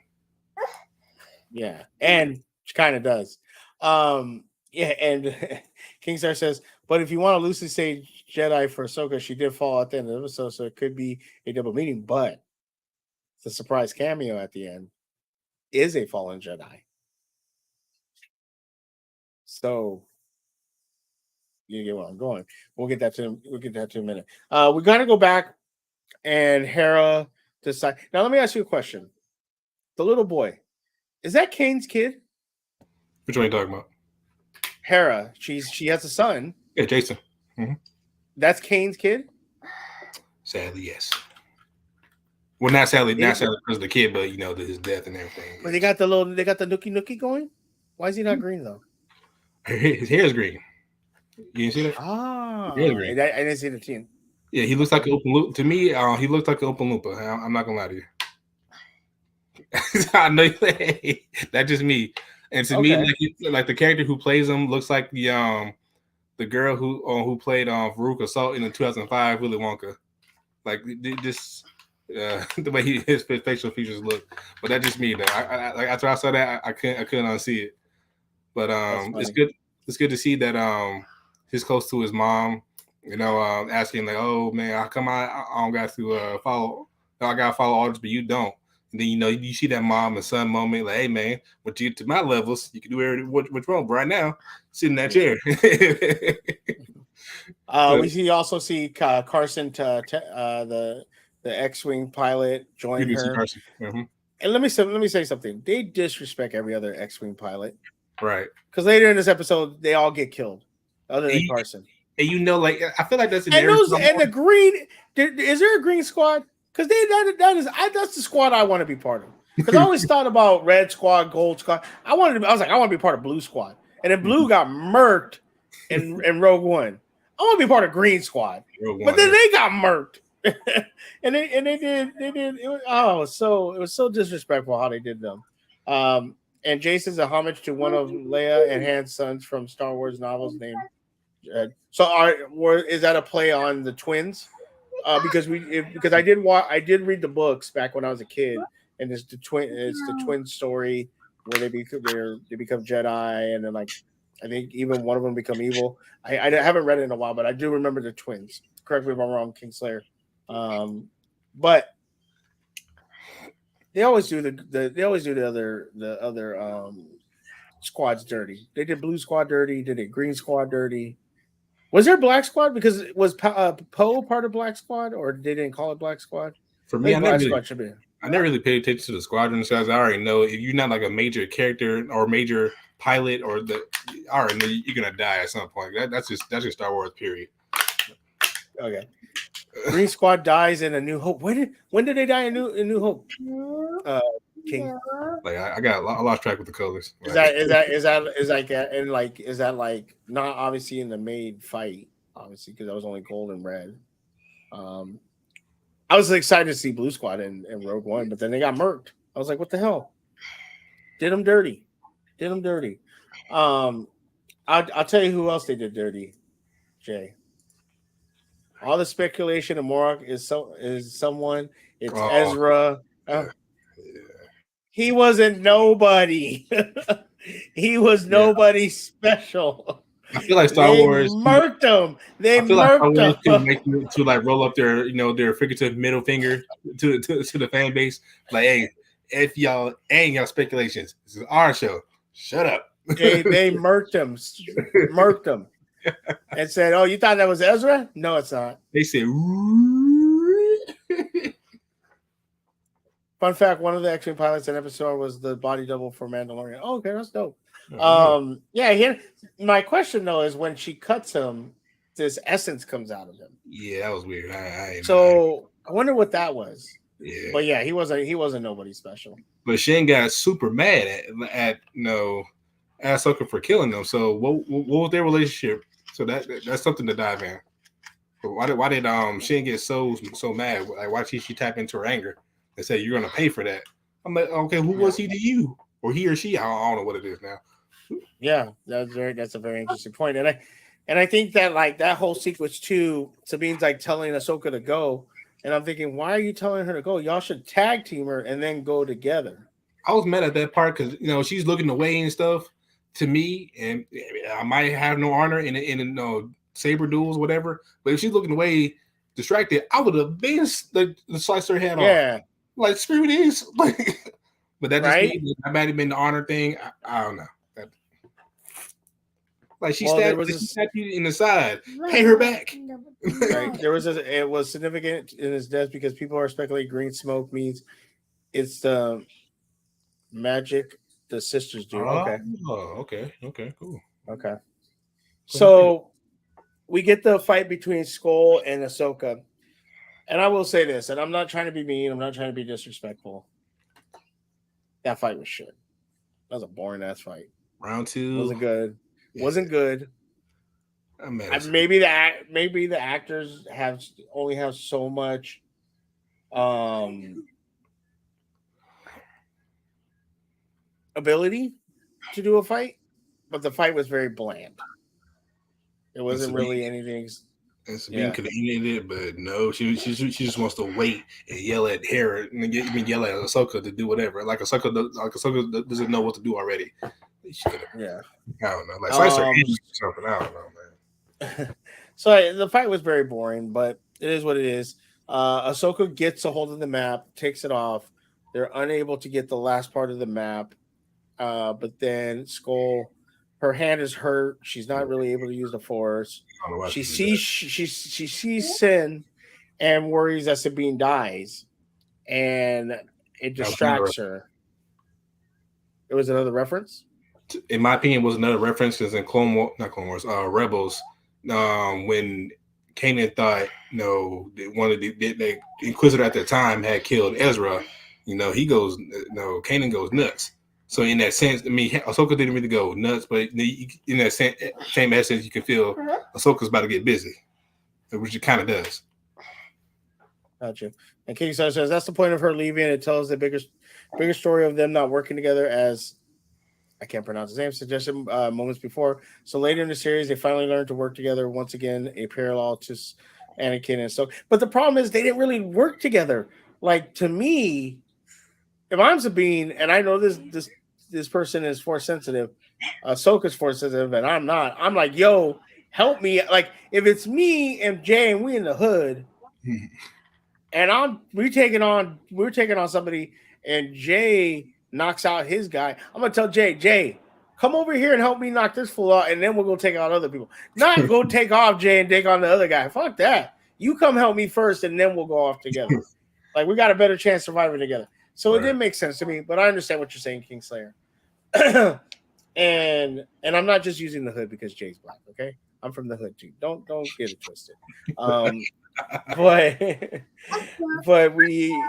Yeah, and she kind of does. Yeah, and Kingstar says, "But if you want to loosely say Jedi for Ahsoka, she did fall at the end of the episode, so it could be a double meaning. But the surprise cameo at the end is a fallen Jedi. So you get where I'm going. We'll get that to in a minute. We got to go back and Hera decide. Now let me ask you a question. The little boy, is that Kane's kid? Which one are you talking about? Hera. She has a son. Yeah, Jason. Mm-hmm. That's Kane's kid? Sadly, yes. Well, not sadly because of the kid, but his death and everything. But they got the nookie going. Why is he not green though? His hair is green. You didn't see that? Ah, I didn't see the team. Yeah, he looks like an Open Loop. To me, he looks like an Open Looper. I'm not gonna lie to you. I know that's just me. And to me, like the character who plays him looks like the girl who played Veruca Salt in the 2005 Willy Wonka. Like this, the way his facial features look. But that's just me. Though. After I saw that, I couldn't unsee it. But it's good. It's good to see that he's close to his mom. Asking like, "Oh man, how come I don't got to follow? I gotta follow orders, but you don't." And then you see that mom and son moment, like, "Hey man, once you get to my levels, you can do what's wrong. But right now, sit in that chair." We also see Carson the X-wing pilot join her. Mm-hmm. And let me say something. They disrespect every other X-wing pilot, right? Because later in this episode, they all get killed, other than Carson. And I feel like that's and the green. Is there a green squad? Because that's the squad I want to be part of. Because I always thought about red squad, gold squad. I want to be part of blue squad, and then blue got murked in Rogue One. I want to be part of green squad, but then they got murked, and they did. It was so disrespectful how they did them. And Jason's a homage to one of Leia and Han's sons from Star Wars novels named. Is that a play on the twins? Because I did read the books back when I was a kid, and it's the twin story where they become Jedi, and then like I think even one of them become evil. I haven't read it in a while, but I do remember the twins. Correct me if I'm wrong, Kingslayer. But they always do the other squads dirty. They did blue squad dirty. Did it green squad dirty? Was there Black Squad? Because was Poe part of Black Squad, or they didn't call it Black Squad? For me, I never really paid attention to the squadron because I already know if you're not like a major character or major pilot I already know you're gonna die at some point. That's just Star Wars, period. Okay. Green Squad dies in A New Hope. When did they die in New Hope? King. Like I lost track with the colors. Is that like not obviously in the main fight, obviously because that was only gold and red. I was excited to see Blue Squad in Rogue One, but then they got murked. I was like, what the hell? Did them dirty. I'll tell you who else they did dirty, Jay. All the speculation of Morak is someone. It's Ezra. He wasn't nobody. He was nobody special. I feel like Star Wars murked him. They murked him to like roll up their their figurative middle finger to the fan base. Like, hey, if y'all speculations, this is our show. Shut up. They murked him, and said, "Oh, you thought that was Ezra? No, it's not." They said, Fun fact: one of the X-Wing pilots in episode was the body double for Mandalorian. Oh, okay, that's dope. Yeah. My question though is when she cuts him, this essence comes out of him. yeah, that was weird. I wonder what that was. Yeah, but yeah, he wasn't nobody special. But Shin got super mad at Ahsoka for killing them. So what was their relationship? So that's something to dive in. But why did Shin get so mad? Like why did she tap into her anger and say you're gonna pay for that? I'm like, okay, who was he to you, or he or she? I don't know what it is now. Yeah, that's a very interesting point, and I think that like that whole sequence too, Sabine's like telling Ahsoka to go, and I'm thinking, why are you telling her to go? Y'all should tag team her and then go together. I was mad at that part because she's looking away and stuff to me, and I might have no honor in saber duels, whatever. But if she's looking away, distracted, I would have been the sliced her head off. Like screw this. But that just means that might have been the honor thing. I don't know. Like she stabbed you in the side. Pay her back. Right. It was significant in his death because people are speculating green smoke means it's the magic the sisters do. Okay, cool. Okay. So we get the fight between Skull and Ahsoka. And I will say this, and I'm not trying to be mean, I'm not trying to be disrespectful. That fight was shit. That was a boring ass fight. Round 2 wasn't good. Yeah. Wasn't good. Maybe the actors only have so much ability to do a fight, but the fight was very bland. It wasn't really anything. And Sabine could have ended it, but no, she just wants to wait and yell at Hera and yell at Ahsoka to do whatever. Like Ahsoka doesn't know what to do already. Yeah, I don't know. Like slice her hands or something. I don't know, man. So the fight was very boring, but it is what it is. Ahsoka gets a hold of the map, takes it off. They're unable to get the last part of the map, but then Skull, her hand is hurt. She's not really able to use the Force. She sees Sin and worries that Sabine dies, and it distracts her. It was another reference. In my opinion, was another reference because in Rebels, when Kanan thought, one of the Inquisitor at the time had killed Ezra, he goes, Kanan goes nuts. So in that sense, I mean, Ahsoka didn't really go nuts, but in that same essence, you can feel Ahsoka's about to get busy, which it kind of does. Gotcha. And King says that's the point of her leaving. It tells the bigger story of them not working together, as I can't pronounce his name, suggested moments before. So later in the series, they finally learned to work together once again, a parallel to Anakin and so. But the problem is they didn't really work together. Like, to me, if I'm Sabine and I know this person is Force sensitive, Ahsoka's Force sensitive, and I'm not, I'm like, yo, help me. Like, if it's me and Jay and we in the hood, and we're taking on somebody, and Jay knocks out his guy, I'm gonna tell Jay, come over here and help me knock this fool out, and then we'll go take out other people. Not go take off Jay and take on the other guy. Fuck that. You come help me first, and then we'll go off together. Like, we got a better chance surviving together. So It didn't make sense to me, but I understand what you're saying, Kingslayer. and I'm not just using the hood because Jay's black, okay? I'm from the hood too. Don't get it twisted. But we,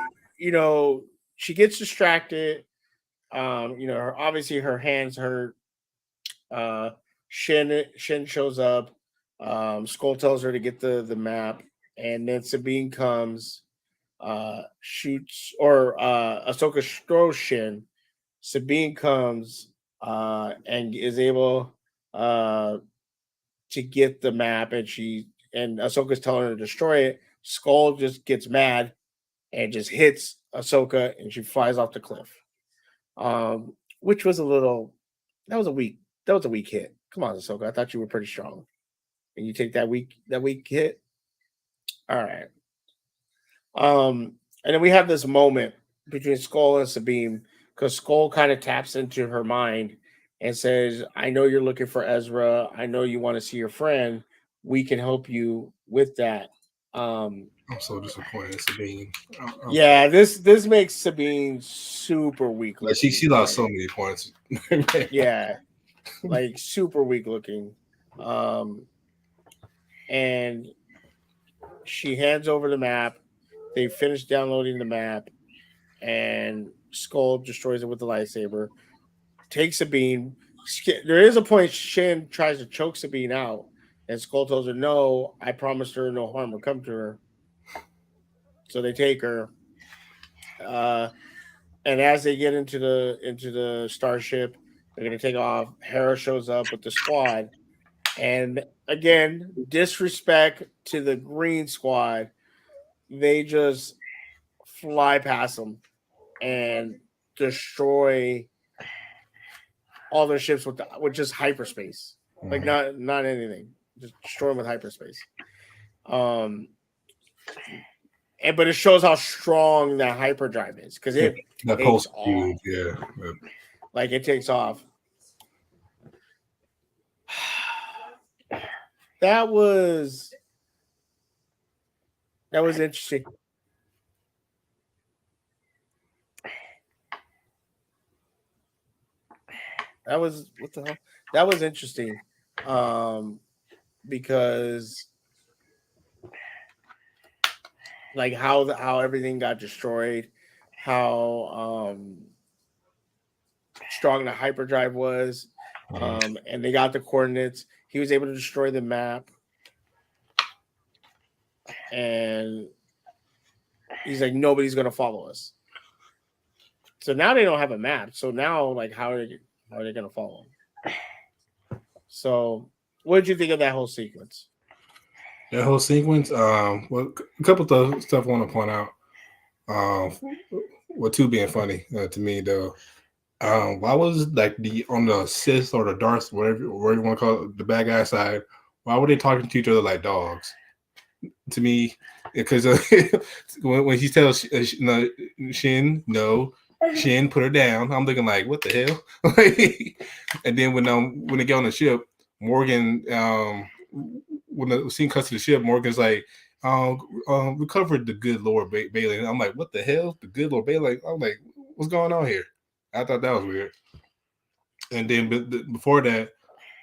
she gets distracted. Obviously her hands hurt. Shin shows up. Skull tells her to get the map, and then Sabine comes. Shoots or Ahsoka throws Shin. Sabine comes and is able to get the map, and Ahsoka's telling her to destroy it. Skull just gets mad and just hits Ahsoka, and she flies off the cliff. Which was that was a weak hit. Come on, Ahsoka, I thought you were pretty strong, and you take that weak hit. All right. And then we have this moment between Skull and Sabine because Skull kind of taps into her mind and says, "I know you're looking for Ezra. I know you want to see your friend. We can help you with that." Um, I'm so disappointed, Sabine. yeah, this makes Sabine super weak Like she looking. lost Like, so many points. yeah, like super weak looking. Um, and she hands over the map. They finish downloading the map, and Skull destroys it with the lightsaber. Takes Sabine. There is a point Shin tries to choke Sabine out, and Skull tells her, "No, I promised her no harm will come to her." So they take her. Uh, and as they get into the starship, they're gonna take off. Hera shows up with the squad, and again, disrespect to the Green Squad. They just fly past them and destroy all their ships with just hyperspace, like Mhm. not anything, just destroy them with hyperspace. Um, and but it shows how strong that hyperdrive is because Yeah, it that takes post off, huge. Yeah, like it takes off. That was that was interesting. That was what the hell? That was interesting, um, because like how everything got destroyed, how strong the hyperdrive was, Mhm. and they got the coordinates. He was able to destroy the map, and he's like, nobody's gonna follow us. So now they don't have a map. So now, like, how are they gonna follow him? So, what did you think of that whole sequence? That whole sequence. Well, a couple of stuff I want to point out. Um, well, two being funny to me though. Why was like the on the Sith or the Darth, whatever you want to call it, the bad guy side? Why were they talking to each other like dogs? To me, because when he tells no, Shin no, Shin put her down. I'm looking like, what the hell? And then when they get on the ship, Morgan when the scene cuts to the ship, Morgan's like, recovered the good Lord Bailey. And I'm like, what the hell? The good Lord Bailey? I'm like, what's going on here? I thought that was weird. And then before that,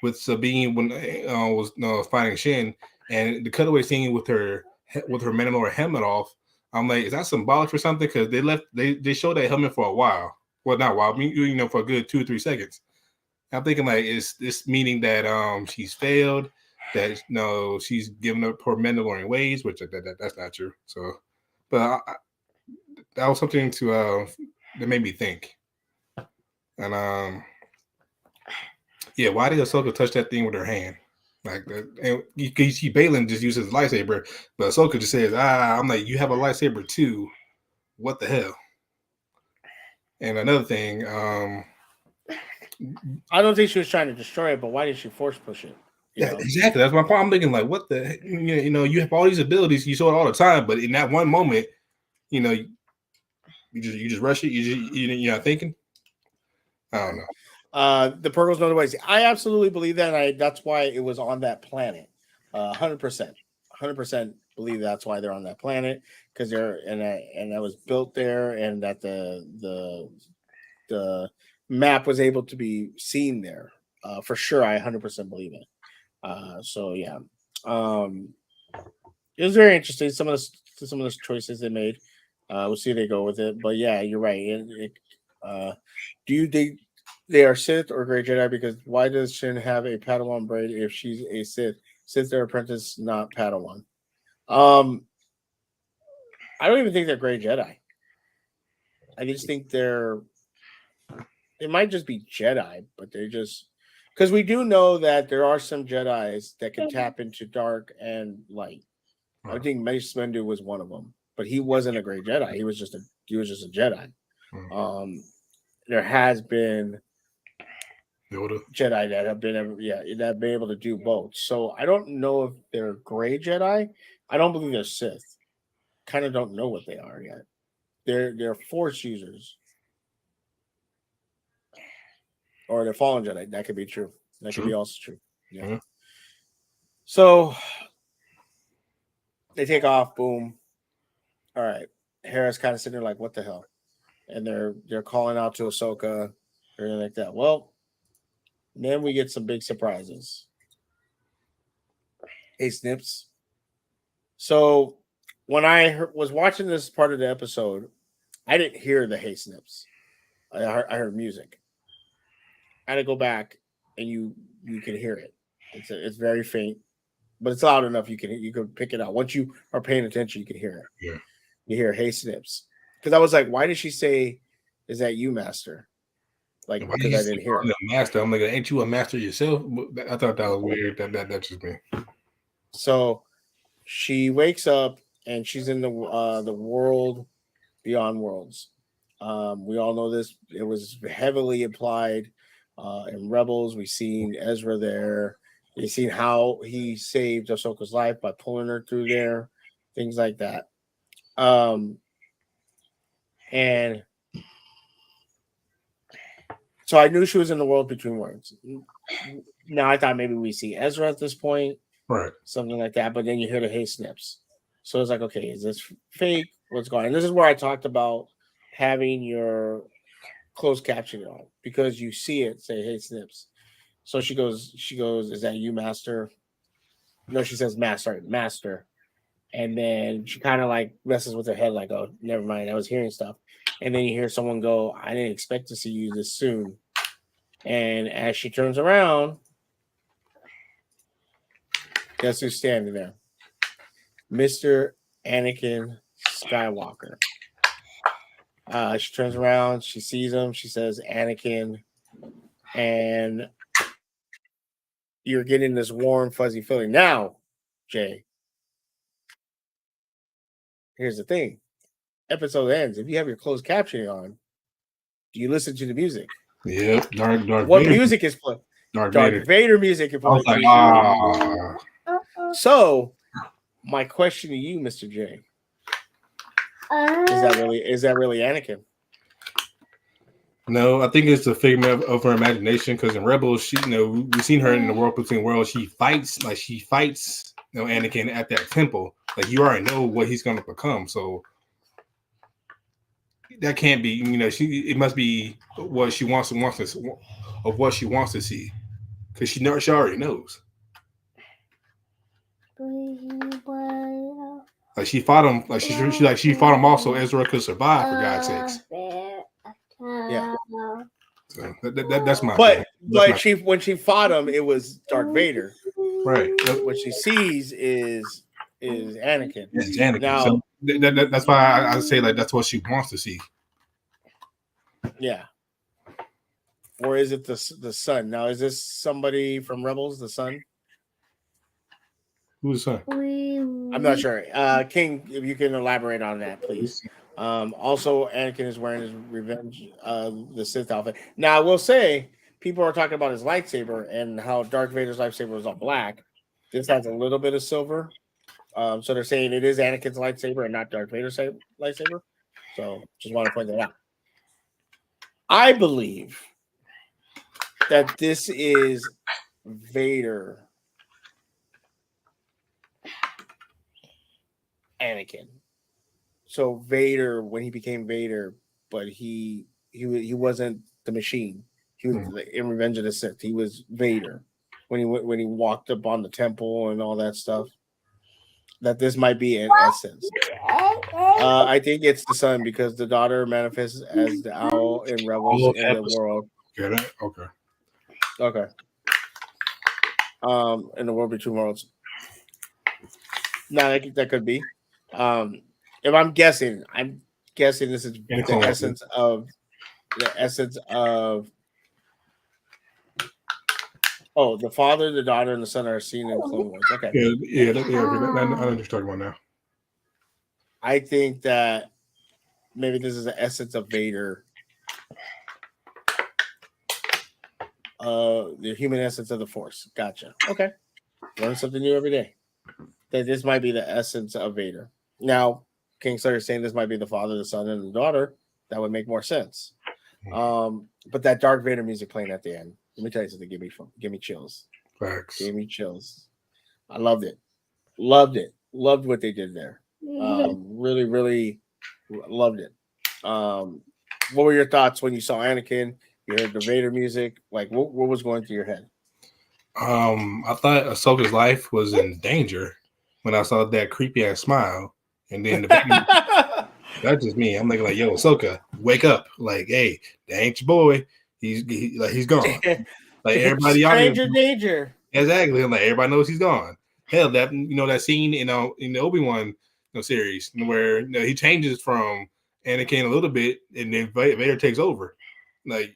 with Sabine when was fighting Shin, and the cutaway scene with her Mandalorian helmet off, I'm like, is that symbolic for something? Because they showed that helmet for a while. Well, not a while, for a good 2 or 3 seconds. I'm thinking like, is this meaning that she's failed, that no, she's given up her Mandalorian ways, which that's not true. So, but that was something to that made me think. And yeah, why did Ahsoka touch that thing with her hand? Like that, and you see Balin just uses his lightsaber, but Ahsoka just says, I'm like, you have a lightsaber too. What the hell? And another thing, I don't think she was trying to destroy it, but why did she force push it? You yeah, know, exactly. That's my point. I'm thinking like, what the, you have all these abilities, you show it all the time, but in that one moment, you know, you just rush it. You're not thinking. I don't know. the Purgles know the ways. I absolutely believe that. That's why it was on that planet. 100%, 100% believe that's why they're on that planet because they're and that was built there, and that the map was able to be seen there. For sure, I 100% believe it. So yeah, um, it was very interesting. Some of the choices they made. We'll see if they go with it. But yeah, you're right. Uh, do you think they are Sith or Grey Jedi? Because why does Shin have a Padawan braid if she's a Sith? Sith, their apprentice, not Padawan. Um, I don't even think they're Grey Jedi. I just think they might just be Jedi, but they're just because we do know that there are some Jedi's that can tap into dark and light. I Right. think Mace Windu was one of them, but he wasn't a great Jedi. He was just a Jedi. Mm. Um, there has been Yoda. Jedi that have been that have been able to do both. So I don't know if they're gray Jedi. I don't believe they're Sith. Kind of don't know what they are yet. They're Force users. or the fallen Jedi. That could be true. That could be True. also true. Yeah. Yeah. So they take off. Boom. All right. Hera's kind of sitting there like, what the hell? And they're calling out to Ahsoka or anything like that. Well, then we get some big surprises. Hey, Snips. So when I was watching this part of the episode, I didn't hear the Hey Snips. I heard music. I had to go back, and you can hear it. It's very faint, but it's loud enough you can pick it out. Once you are paying attention, you can hear it. Yeah. You hear Hey Snips. Because I was like, why did she say, "Is that you, Master?" Like, Why because you I didn't hear it. master? I'm like, ain't you a master yourself? I thought that was weird. That's just me. So she wakes up and she's in the world beyond worlds. We all know this. It was heavily implied in Rebels. We've seen Ezra there. We've seen how he saved Ahsoka's life by pulling her through there, things like that. And so I knew she was in the world between worlds. Now I thought maybe we see Ezra at this point, Right. something like that. But then you hear the Hey Snips. So it's like, okay, is this fake? What's going on? And this is where I talked about having your closed captioning on because you see it say Hey Snips. So she goes, is that you, Master? No, she says Master. And then she kind of like messes with her head, like, oh, never mind, I was hearing stuff. And then you hear someone go, I didn't expect to see you this soon. And as she turns around, guess who's standing there? Mr. Anakin Skywalker. She turns around, she sees him, she says, Anakin, and you're getting this warm, fuzzy feeling. Now, Jay, here's the thing. Episode ends. If you have your closed captioning on, do you listen to the music? Yeah. Darth What Vader. music is playing? Darth Darth Vader music is I was playing. like, So, my question to you, Mr. J, is that really Anakin? No, I think it's a figment of her imagination. Because in Rebels, she, we've seen her in the world between worlds. She fights, Anakin at that temple. Like you already know what he's going to become. So that can't be. It must be what she wants to see. Because she already knows. Like she fought him. Like she fought him. Also, Ezra could survive. For God's sakes. Yeah. So that's my. But when she fought him, it was Darth Vader. Right. What she sees is Anakin. It's Anakin. Now, so that's why I say like that's what she wants to see. Yeah. Or is it the son? Now, is this somebody from Rebels, the son? Who's the son? I'm not sure. King, if you can elaborate on that, please. Also, Anakin is wearing his Revenge the Sith outfit. Now, I will say, people are talking about his lightsaber and how Darth Vader's lightsaber was all black. This has a little bit of silver. So they're saying it is Anakin's lightsaber and not Darth Vader's lightsaber. So just want to point that out. I believe that this is Vader Anakin. So Vader, when he became Vader, but he wasn't the machine. He was in Revenge of the Sith. He was Vader when he walked up on the temple and all that stuff. That this might be an essence. I think it's the son because the daughter manifests as the owl in Rebels in the world. Get it? Okay. Okay. In the world between worlds. No, that could be. If I'm guessing this is the essence of. Oh, the father, the daughter, and the son are seen in Clone Wars. Okay. Yeah. I know what you're talking about now. I think that maybe this is the essence of Vader. The human essence of the Force. Gotcha. Okay. Learn something new every day. That this might be the essence of Vader. Now, King Slayer is saying this might be the father, the son, and the daughter. That would make more sense. But that Darth Vader music playing at the end, let me tell you something. Give me chills. Facts. Gave me chills. I loved it. Loved it. Loved what they did there. Really, really loved it. What were your thoughts when you saw Anakin? You heard the Vader music. Like, what was going through your head? I thought Ahsoka's life was in danger when I saw that creepy ass smile, and then that's just me. I'm like, yo, Ahsoka, wake up! Like, hey, that ain't your boy. He's gone. Like everybody out here, Stranger danger. exactly. I'm like everybody knows he's gone. Hell, that scene in the Obi-Wan series where he changes from Anakin a little bit, and then Vader takes over. Like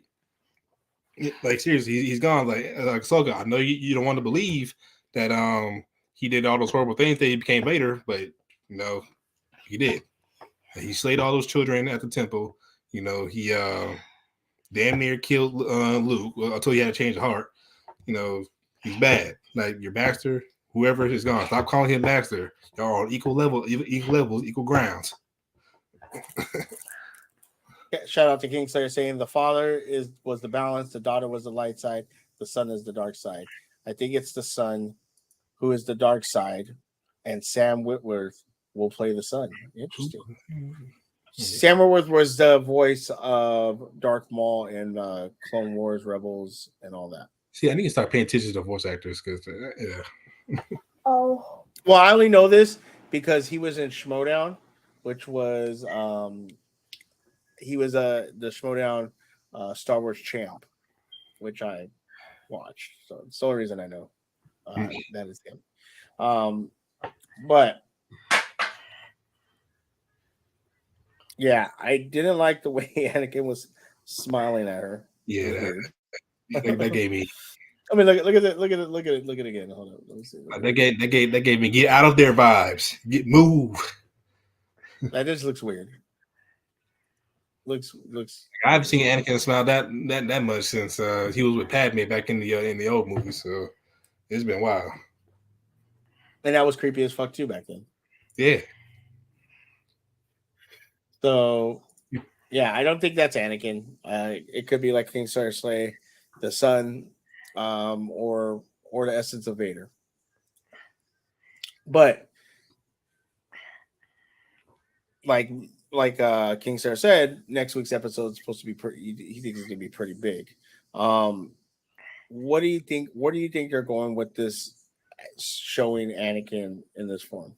seriously, he's gone. Like Ahsoka, I know you don't want to believe that he did all those horrible things that he became Vader, but he did. He slayed all those children at the temple. He damn near killed Luke until he had to change the heart. He's bad. Like your master, whoever is gone. Stop calling him master. Y'all on equal levels, equal grounds. Shout out to Kingslayer saying the father was the balance, the daughter was the light side, the son is the dark side. I think it's the son who is the dark side, and Sam Witwer will play the son. Interesting. Sam Witwer was the voice of Darth Maul in Clone Wars, Rebels, and all that. See, I need to start paying attention to voice actors because, yeah. Oh. Well, I only know this because he was in Schmodown, which was he was the Schmodown Star Wars champ, which I watched. So it's the only reason I know that is him. But yeah, I didn't like the way Anakin was smiling at her. Yeah, that gave me. I mean, look at it again. Hold on, let me see. That gave me get out of there vibes. Move. That just looks weird. Looks. I haven't seen Anakin smile that much since he was with Padme back in the old movies. So it's been a while. And that was creepy as fuck too back then. Yeah. So yeah, I don't think that's Anakin. It could be like King Slay, the son, or the essence of Vader. But like King Sir said, next week's episode is supposed to be pretty. He thinks it's gonna be pretty big. What do you think? Where do you think they're going with this showing Anakin in this form?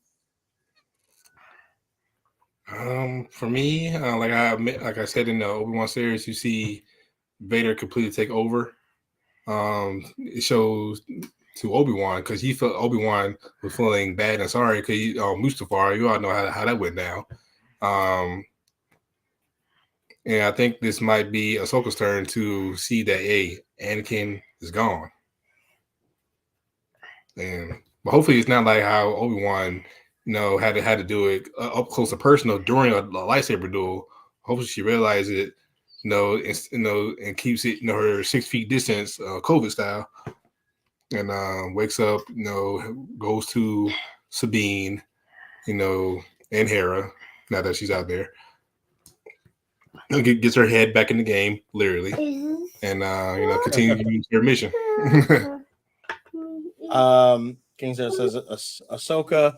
For me, like I said in the Obi-Wan series, you see Vader completely take over. It shows to Obi-Wan because he felt Obi-Wan was feeling bad and sorry because Mustafar, you all know how that went down. And I think this might be Ahsoka's turn to see that Anakin is gone. But hopefully it's not like how Obi-Wan had to do it up close and personal during a lightsaber duel. Hopefully she realizes it, and keeps it, her 6 feet distance, COVID style, and wakes up, goes to Sabine, and Hera, now that she's out there, gets her head back in the game, literally, and continues her mission. King says Ahsoka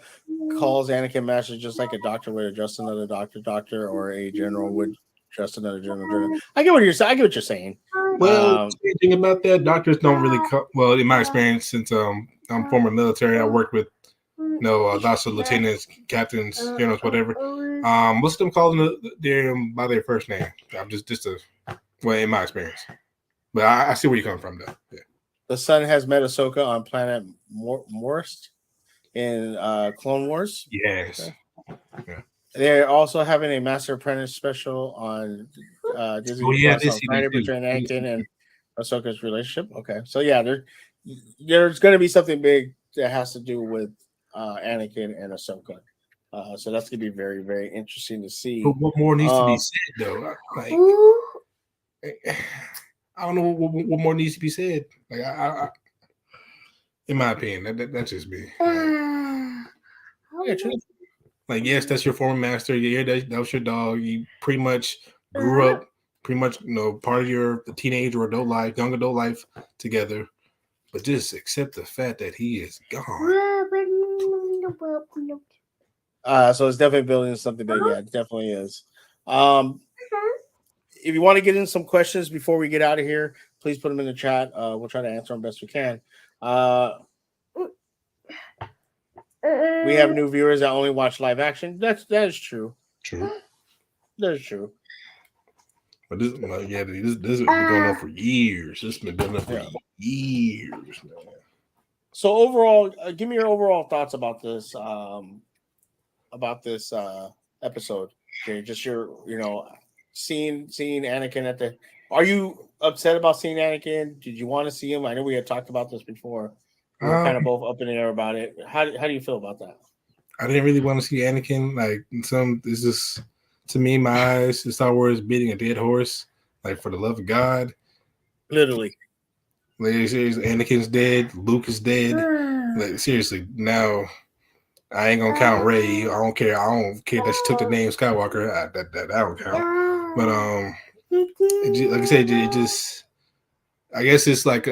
calls Anakin master just like a doctor would adjust another doctor, or a general would trust another general. I get what you're saying. I get what you're saying. Well, the thing about that, doctors don't really. Well, in my experience, since I'm former military, I worked with lots of lieutenants, captains, generals, whatever. Most of them call them by their first name. I'm just in my experience. But I see where you're coming from, though. Yeah. The son has met Ahsoka on planet Morst in Clone Wars. Yes. Okay. Yeah. They're also having a Master Apprentice special on Disney Plus on Friday between Anakin and Ahsoka's relationship. Okay, so yeah, there's going to be something big that has to do with Anakin and Ahsoka. So that's going to be very, very interesting to see. But what more needs to be said, though? Like, I don't know what more needs to be said. Like, I in my opinion, that's just me. Like, yes, that's your former master. Yeah, that was your dog. You pretty much grew up pretty much part of your teenage or adult life, young adult life together, but just accept the fact that he is gone. So it's definitely building something big. Yeah, it definitely is. Um, if you want to get in some questions before we get out of here, please put them in the chat. We'll try to answer them best we can. We have new viewers that only watch live action. That is true. True. That is true. But this has been going on for years. This has been going on for years, man. So overall, give me your overall thoughts about this episode. Okay, just your seeing Anakin at the. Are you upset about seeing Anakin? Did you want to see him? I know we had talked about this before. We were kind of both up in the air about it. How do you feel about that? I didn't really want to see Anakin. Like it's just to me, my eyes, Star Wars beating a dead horse. Like for the love of God, literally. Like seriously, Anakin's dead. Luke is dead. Like seriously, now I ain't gonna count Rey. I don't care. I don't care that she took the name Skywalker. That don't count. But like I said, it just. I guess it's like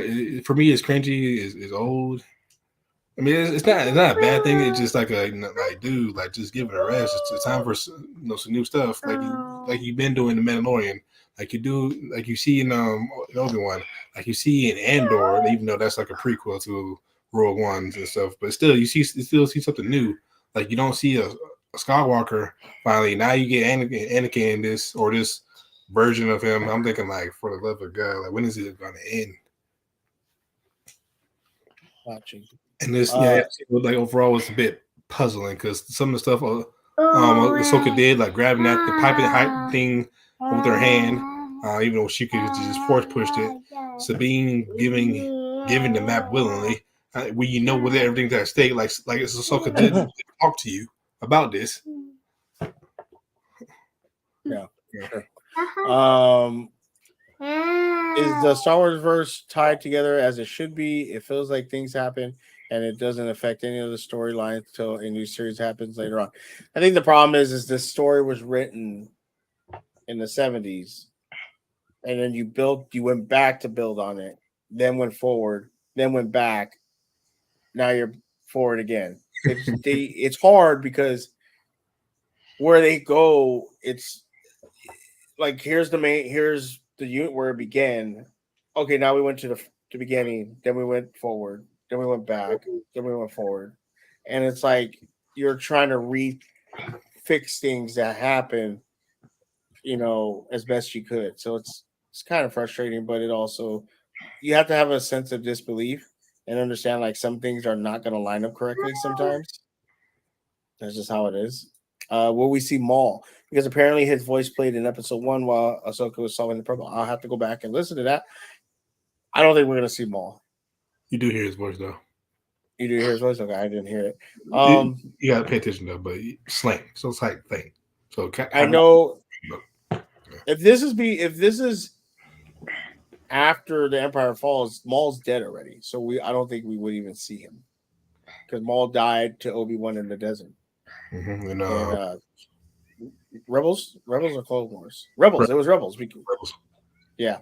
for me, it's cringy. Is old. I mean, it's not a bad thing. It's just like dude, like just give it a rest. It's time for some new stuff. Like you've been doing the Mandalorian, like you see in Obi-Wan, like you see in Andor, even though that's like a prequel to Rogue One and stuff. But still, you still see something new. Like you don't see a Skywalker finally. Now you get Anakin in this version of him. I'm thinking like, for the love of God, like when is it going to end? Watching. And this, like overall, was a bit puzzling because some of the stuff Ahsoka did, like grabbing that the piping height thing with her hand, even though she could just force pushed it. Sabine giving the map willingly, when you know with everything's at stake, like Ahsoka did talk to you about this. Yeah. Is the Star Wars verse tied together as it should be? It feels like things happen and it doesn't affect any of the storylines until a new series happens later on. I think the problem is this story was written in the 70s, and then you went back to build on it, then went forward, then went back. Now you're forward again. It's hard because where they go, it's like here's the unit where it began. Okay, now we went to the beginning, then we went forward, then we went back, then we went forward. And it's like you're trying to fix things that happen, as best you could. So it's kind of frustrating, but it also, you have to have a sense of disbelief and understand like some things are not going to line up correctly sometimes. That's just how it is. Will we see Maul? Because apparently his voice played in episode 1 while Ahsoka was solving the problem. I'll have to go back and listen to that. I don't think we're going to see Maul. You do hear his voice, though. You do hear his voice? Okay, I didn't hear it. You got to pay attention, though, but slang. So it's like thing. So I know if this is after the Empire Falls, Maul's dead already. So I don't think we would even see him because Maul died to Obi-Wan in the desert. Mm-hmm. And Rebels or Clone Wars? Rebels. It was Rebels. Rebels. Yeah.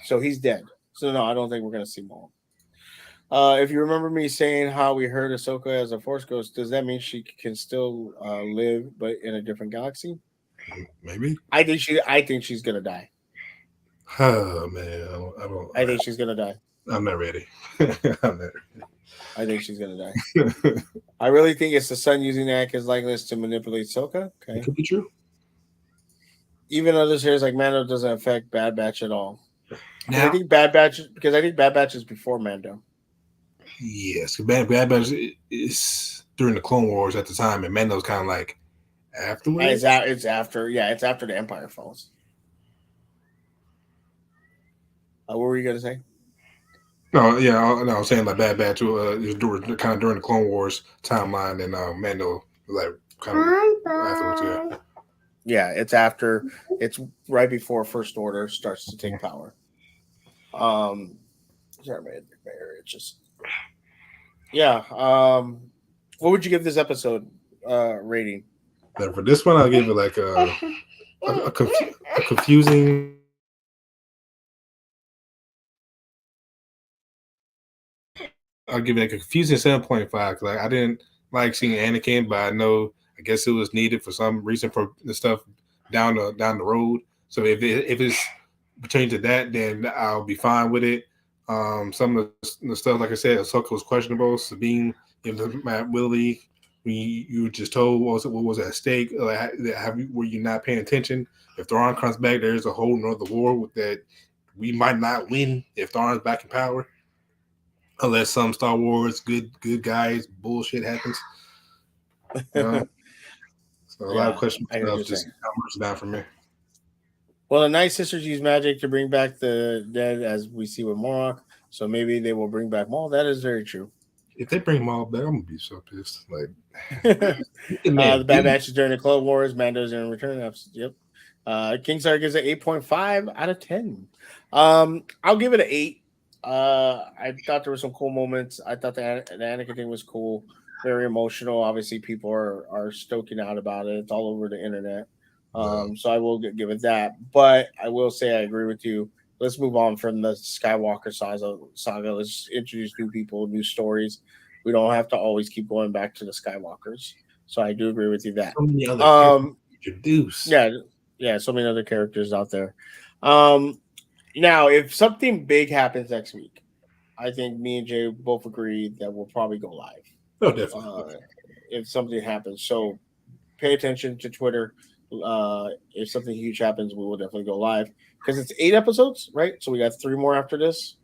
So he's dead. So no, I don't think we're gonna see Maul. If you remember me saying how we heard Ahsoka as a Force ghost, does that mean she can still live but in a different galaxy? Maybe. I think she's gonna die. Oh man, I think she's gonna die. I'm not ready. I'm not ready. I think she's gonna die. I really think it's the son using Anakin's likeness to manipulate Ahsoka. Okay, it could be true. Even other series like Mando doesn't affect Bad Batch at all. Now, I think Bad Batch is before Mando. Yes, Bad Batch is during the Clone Wars at the time, and Mando's kind of like afterwards. It's after the Empire Falls. What were you gonna say? No, yeah, I was saying like Bad Batch is during the Clone Wars timeline, and Mando like kind of afterwards. Yeah. Yeah, it's after. It's right before First Order starts to take power. Sorry, man. It's just. Yeah. What would you give this episode rating? For this one, I'll give it like a confusing I'll give it like a confusing 7.5 because I didn't like seeing Anakin, but I guess it was needed for some reason for the stuff down the road. So if it's pertaining to that, then I'll be fine with it. Some of the stuff, like I said, Ahsoka was questionable. Sabine, Matt Willie, you were just told what was at stake. Like, were you not paying attention? If Thrawn comes back, there's a whole nother war with that we might not win if Thrawn's back in power, unless some Star Wars good guys bullshit happens. You know? So a lot of Yeah, questions I hear what you're just saying. how much down for me. Well, the Night Sisters use magic to bring back the dead, as we see with Morok. So maybe they will bring back Maul. That is very true. If they bring Maul back, I'm gonna be so pissed. Like, The man, bad matches during the Clone Wars, Mando's in return episode. Yep. Kingstar gives it 8.5 out of 10. I'll give it an 8. I thought there were some cool moments. I thought the Anakin thing was cool, very emotional. Obviously, people are stoking out about it. It's all over the internet. So I will give it that. But I will say I agree with you. Let's move on from the Skywalker saga. Let's introduce new people, new stories. We don't have to always keep going back to the Skywalkers. So I do agree with you that. so many other characters Um, introduced. yeah, yeah, so many other characters out there. Um, Now, if something big happens next week, I think me and Jay both agree that we'll probably go live. No, definitely. Uh, if something happens, so pay attention to Twitter. If something huge happens, we will definitely go live because it's 8 episodes, right? So we got 3 more after this.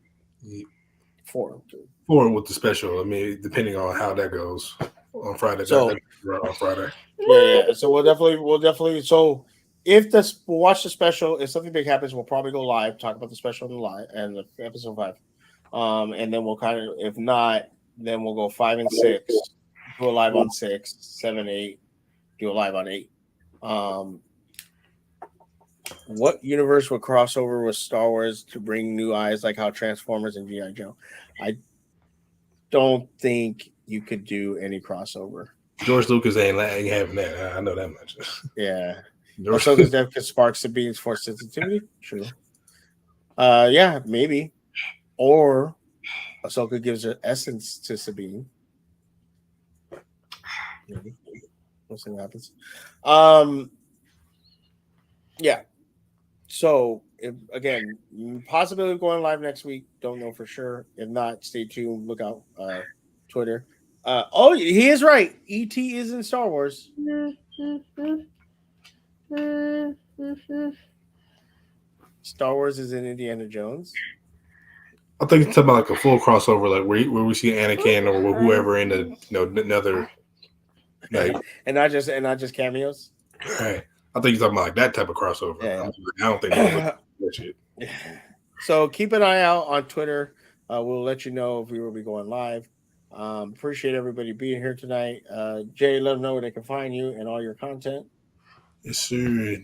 4. Or with the special. I mean, depending on how that goes on Friday. So On Friday. yeah. So we'll definitely. So if this, we'll watch the special. If something big happens, we'll probably go live, talk about the special in the live and the episode 5. And then we'll kind of, if not, then we'll go 5 and 6, do a live on 6, 7, 8, do a live on 8. What universe would cross over with Star Wars to bring new eyes like how Transformers and G.I. Joe? I don't think you could do any crossover. George Lucas ain't having that. I know that much. Yeah. George, Ahsoka's death could spark Sabine's force sensitivity. True. Yeah, maybe. Or Ahsoka gives her essence to Sabine. Maybe. We'll see what happens. Yeah. So, if, again, possibility of going live next week. Don't know for sure. If not, stay tuned. Look out Twitter. Oh, he is right. E.T. is in Star Wars. Star Wars is in Indiana Jones. I think it's talking about like a full crossover, like where we see Anakin or whoever in another like, and not just cameos. right. I think you're talking about like that type of crossover. Yeah. I don't think that shit. So keep an eye out on Twitter. We'll let you know if we will be going live. Appreciate everybody being here tonight. Jay, let them know where they can find you and all your content. Yes, sir.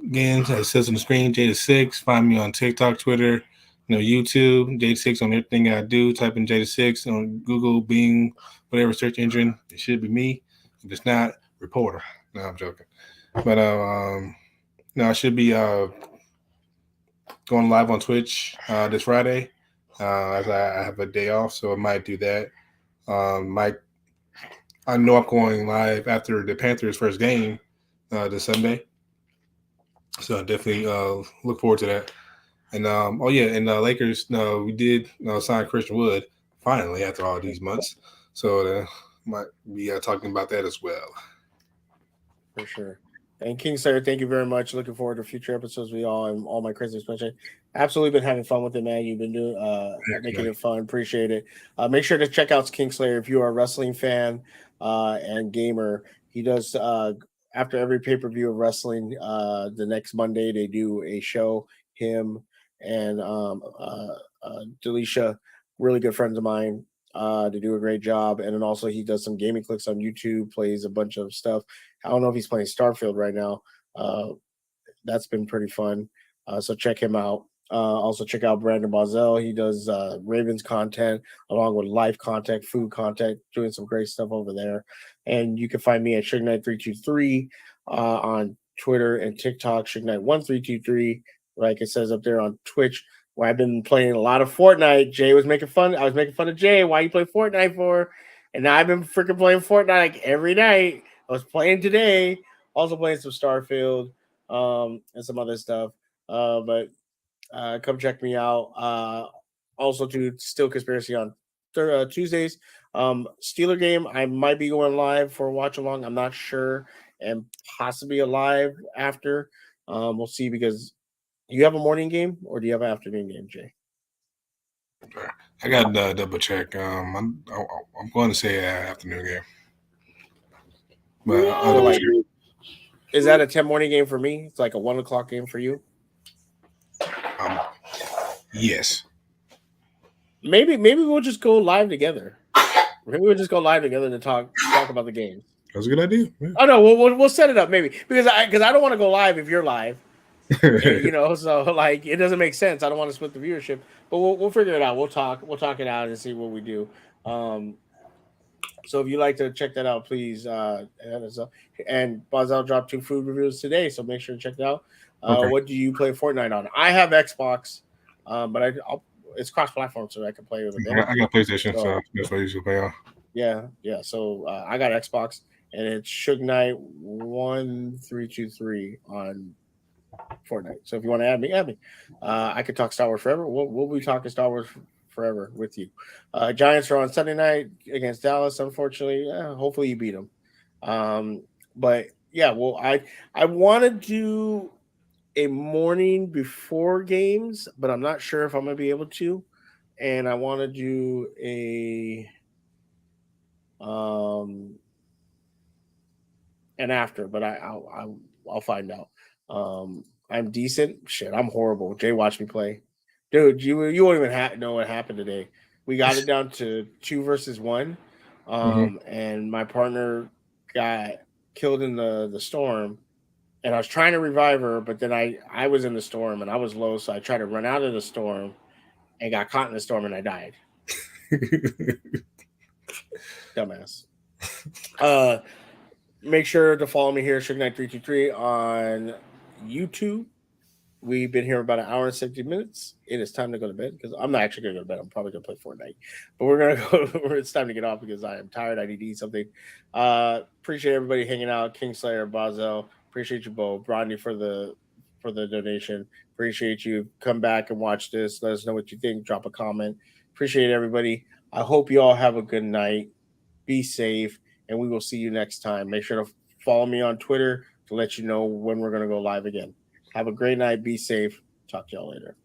Again, as it says on the screen, JayThe6. Find me on TikTok, Twitter, YouTube, JayThe6 on everything I do. Type in JayThe6 on Google, Bing, whatever search engine. It should be me. If it's not, reporter. No, I'm joking. But I should be going live on Twitch this Friday. As I have a day off, so I might do that. I know I'm going live after the Panthers' first game this Sunday, so I definitely look forward to that. And Lakers. We did sign Christian Wood finally after all these months, so might be talking about that as well. For sure. And King Slayer, thank you very much. Looking forward to future episodes with y'all and all my crazy special. Absolutely been having fun with it, man. You've been doing making it fun. Appreciate it. Make sure to check out King Slayer if you are a wrestling fan and gamer. He does after every pay-per-view of wrestling, the next Monday they do a show. Him and Delisha, really good friends of mine. They do a great job. And then also he does some gaming clicks on YouTube, plays a bunch of stuff. I don't know if he's playing Starfield right now. That's been pretty fun. So check him out. Also check out Brandon Bozell. He does Ravens content along with life content, food content, doing some great stuff over there. And you can find me at SugeKnight323 on Twitter and TikTok, SugeKnight1323. Like it says up there on Twitch. where I've been playing a lot of Fortnite. Jay was making fun. I was making fun of Jay. Why you play Fortnite for? And now I've been freaking playing Fortnite like every night. I was playing today. Also playing some Starfield, and some other stuff. But come check me out. Also to Still Conspiracy on Tuesdays. Steeler game. I might be going live for a watch along. I'm not sure, and possibly a live after. We'll see because you have a morning game or do you have an afternoon game, Jay? I got to double check. I'm going to say afternoon game, but I'll So double like, check. is that a 10 morning game for me? It's like a 1 o'clock game for you. Um, yes. Maybe we'll just go live together. Maybe we'll just go live together to talk about the games. That's a good idea. Yeah. Oh no, we'll set it up maybe because I don't want to go live if you're live. So like it doesn't make sense. I don't want to split the viewership, but we'll figure it out. We'll talk it out and see what we do. So if you like to check that out, please. And Bazel dropped 2 food reviews today, so make sure to check it out. Okay. What do you play Fortnite on? I have Xbox, but it's cross-platform, so I can play with it. I got PlayStation, so that's what I usually play on. Yeah. So I got Xbox, and it's Suge Knight 1323 on Fortnite. So if you want to add me. I could talk Star Wars forever. We'll be talking Star Wars forever with you. Giants are on Sunday night against Dallas. Unfortunately, hopefully you beat them. But yeah, well, I want to do a morning before games, but I'm not sure if I'm gonna be able to. And I want to do a and after, but I'll find out. I'm decent. Shit, I'm horrible. Jay watched me play, dude. You won't even know what happened today. We got it down to 2 versus 1, and my partner got killed in the storm, and I was trying to revive her, but then I was in the storm and I was low, so I tried to run out of the storm and got caught in the storm and I died. Dumbass. Make sure to follow me here, Suge Knight 323 on YouTube. We've been here about an hour and 70 minutes. It is time to go to bed because I'm not actually going to go to bed. I'm probably going to play Fortnite, but we're going to go. It's time to get off because I am tired. I need to eat something. Appreciate everybody hanging out. Kingslayer, Bazel. Appreciate you both. Rodney for the donation. Appreciate you. Come back and watch this. Let us know what you think. Drop a comment. Appreciate everybody. I hope you all have a good night. Be safe, and we will see you next time. Make sure to follow me on Twitter to let you know when we're going to go live again. Have a great night. Be safe. Talk to y'all later.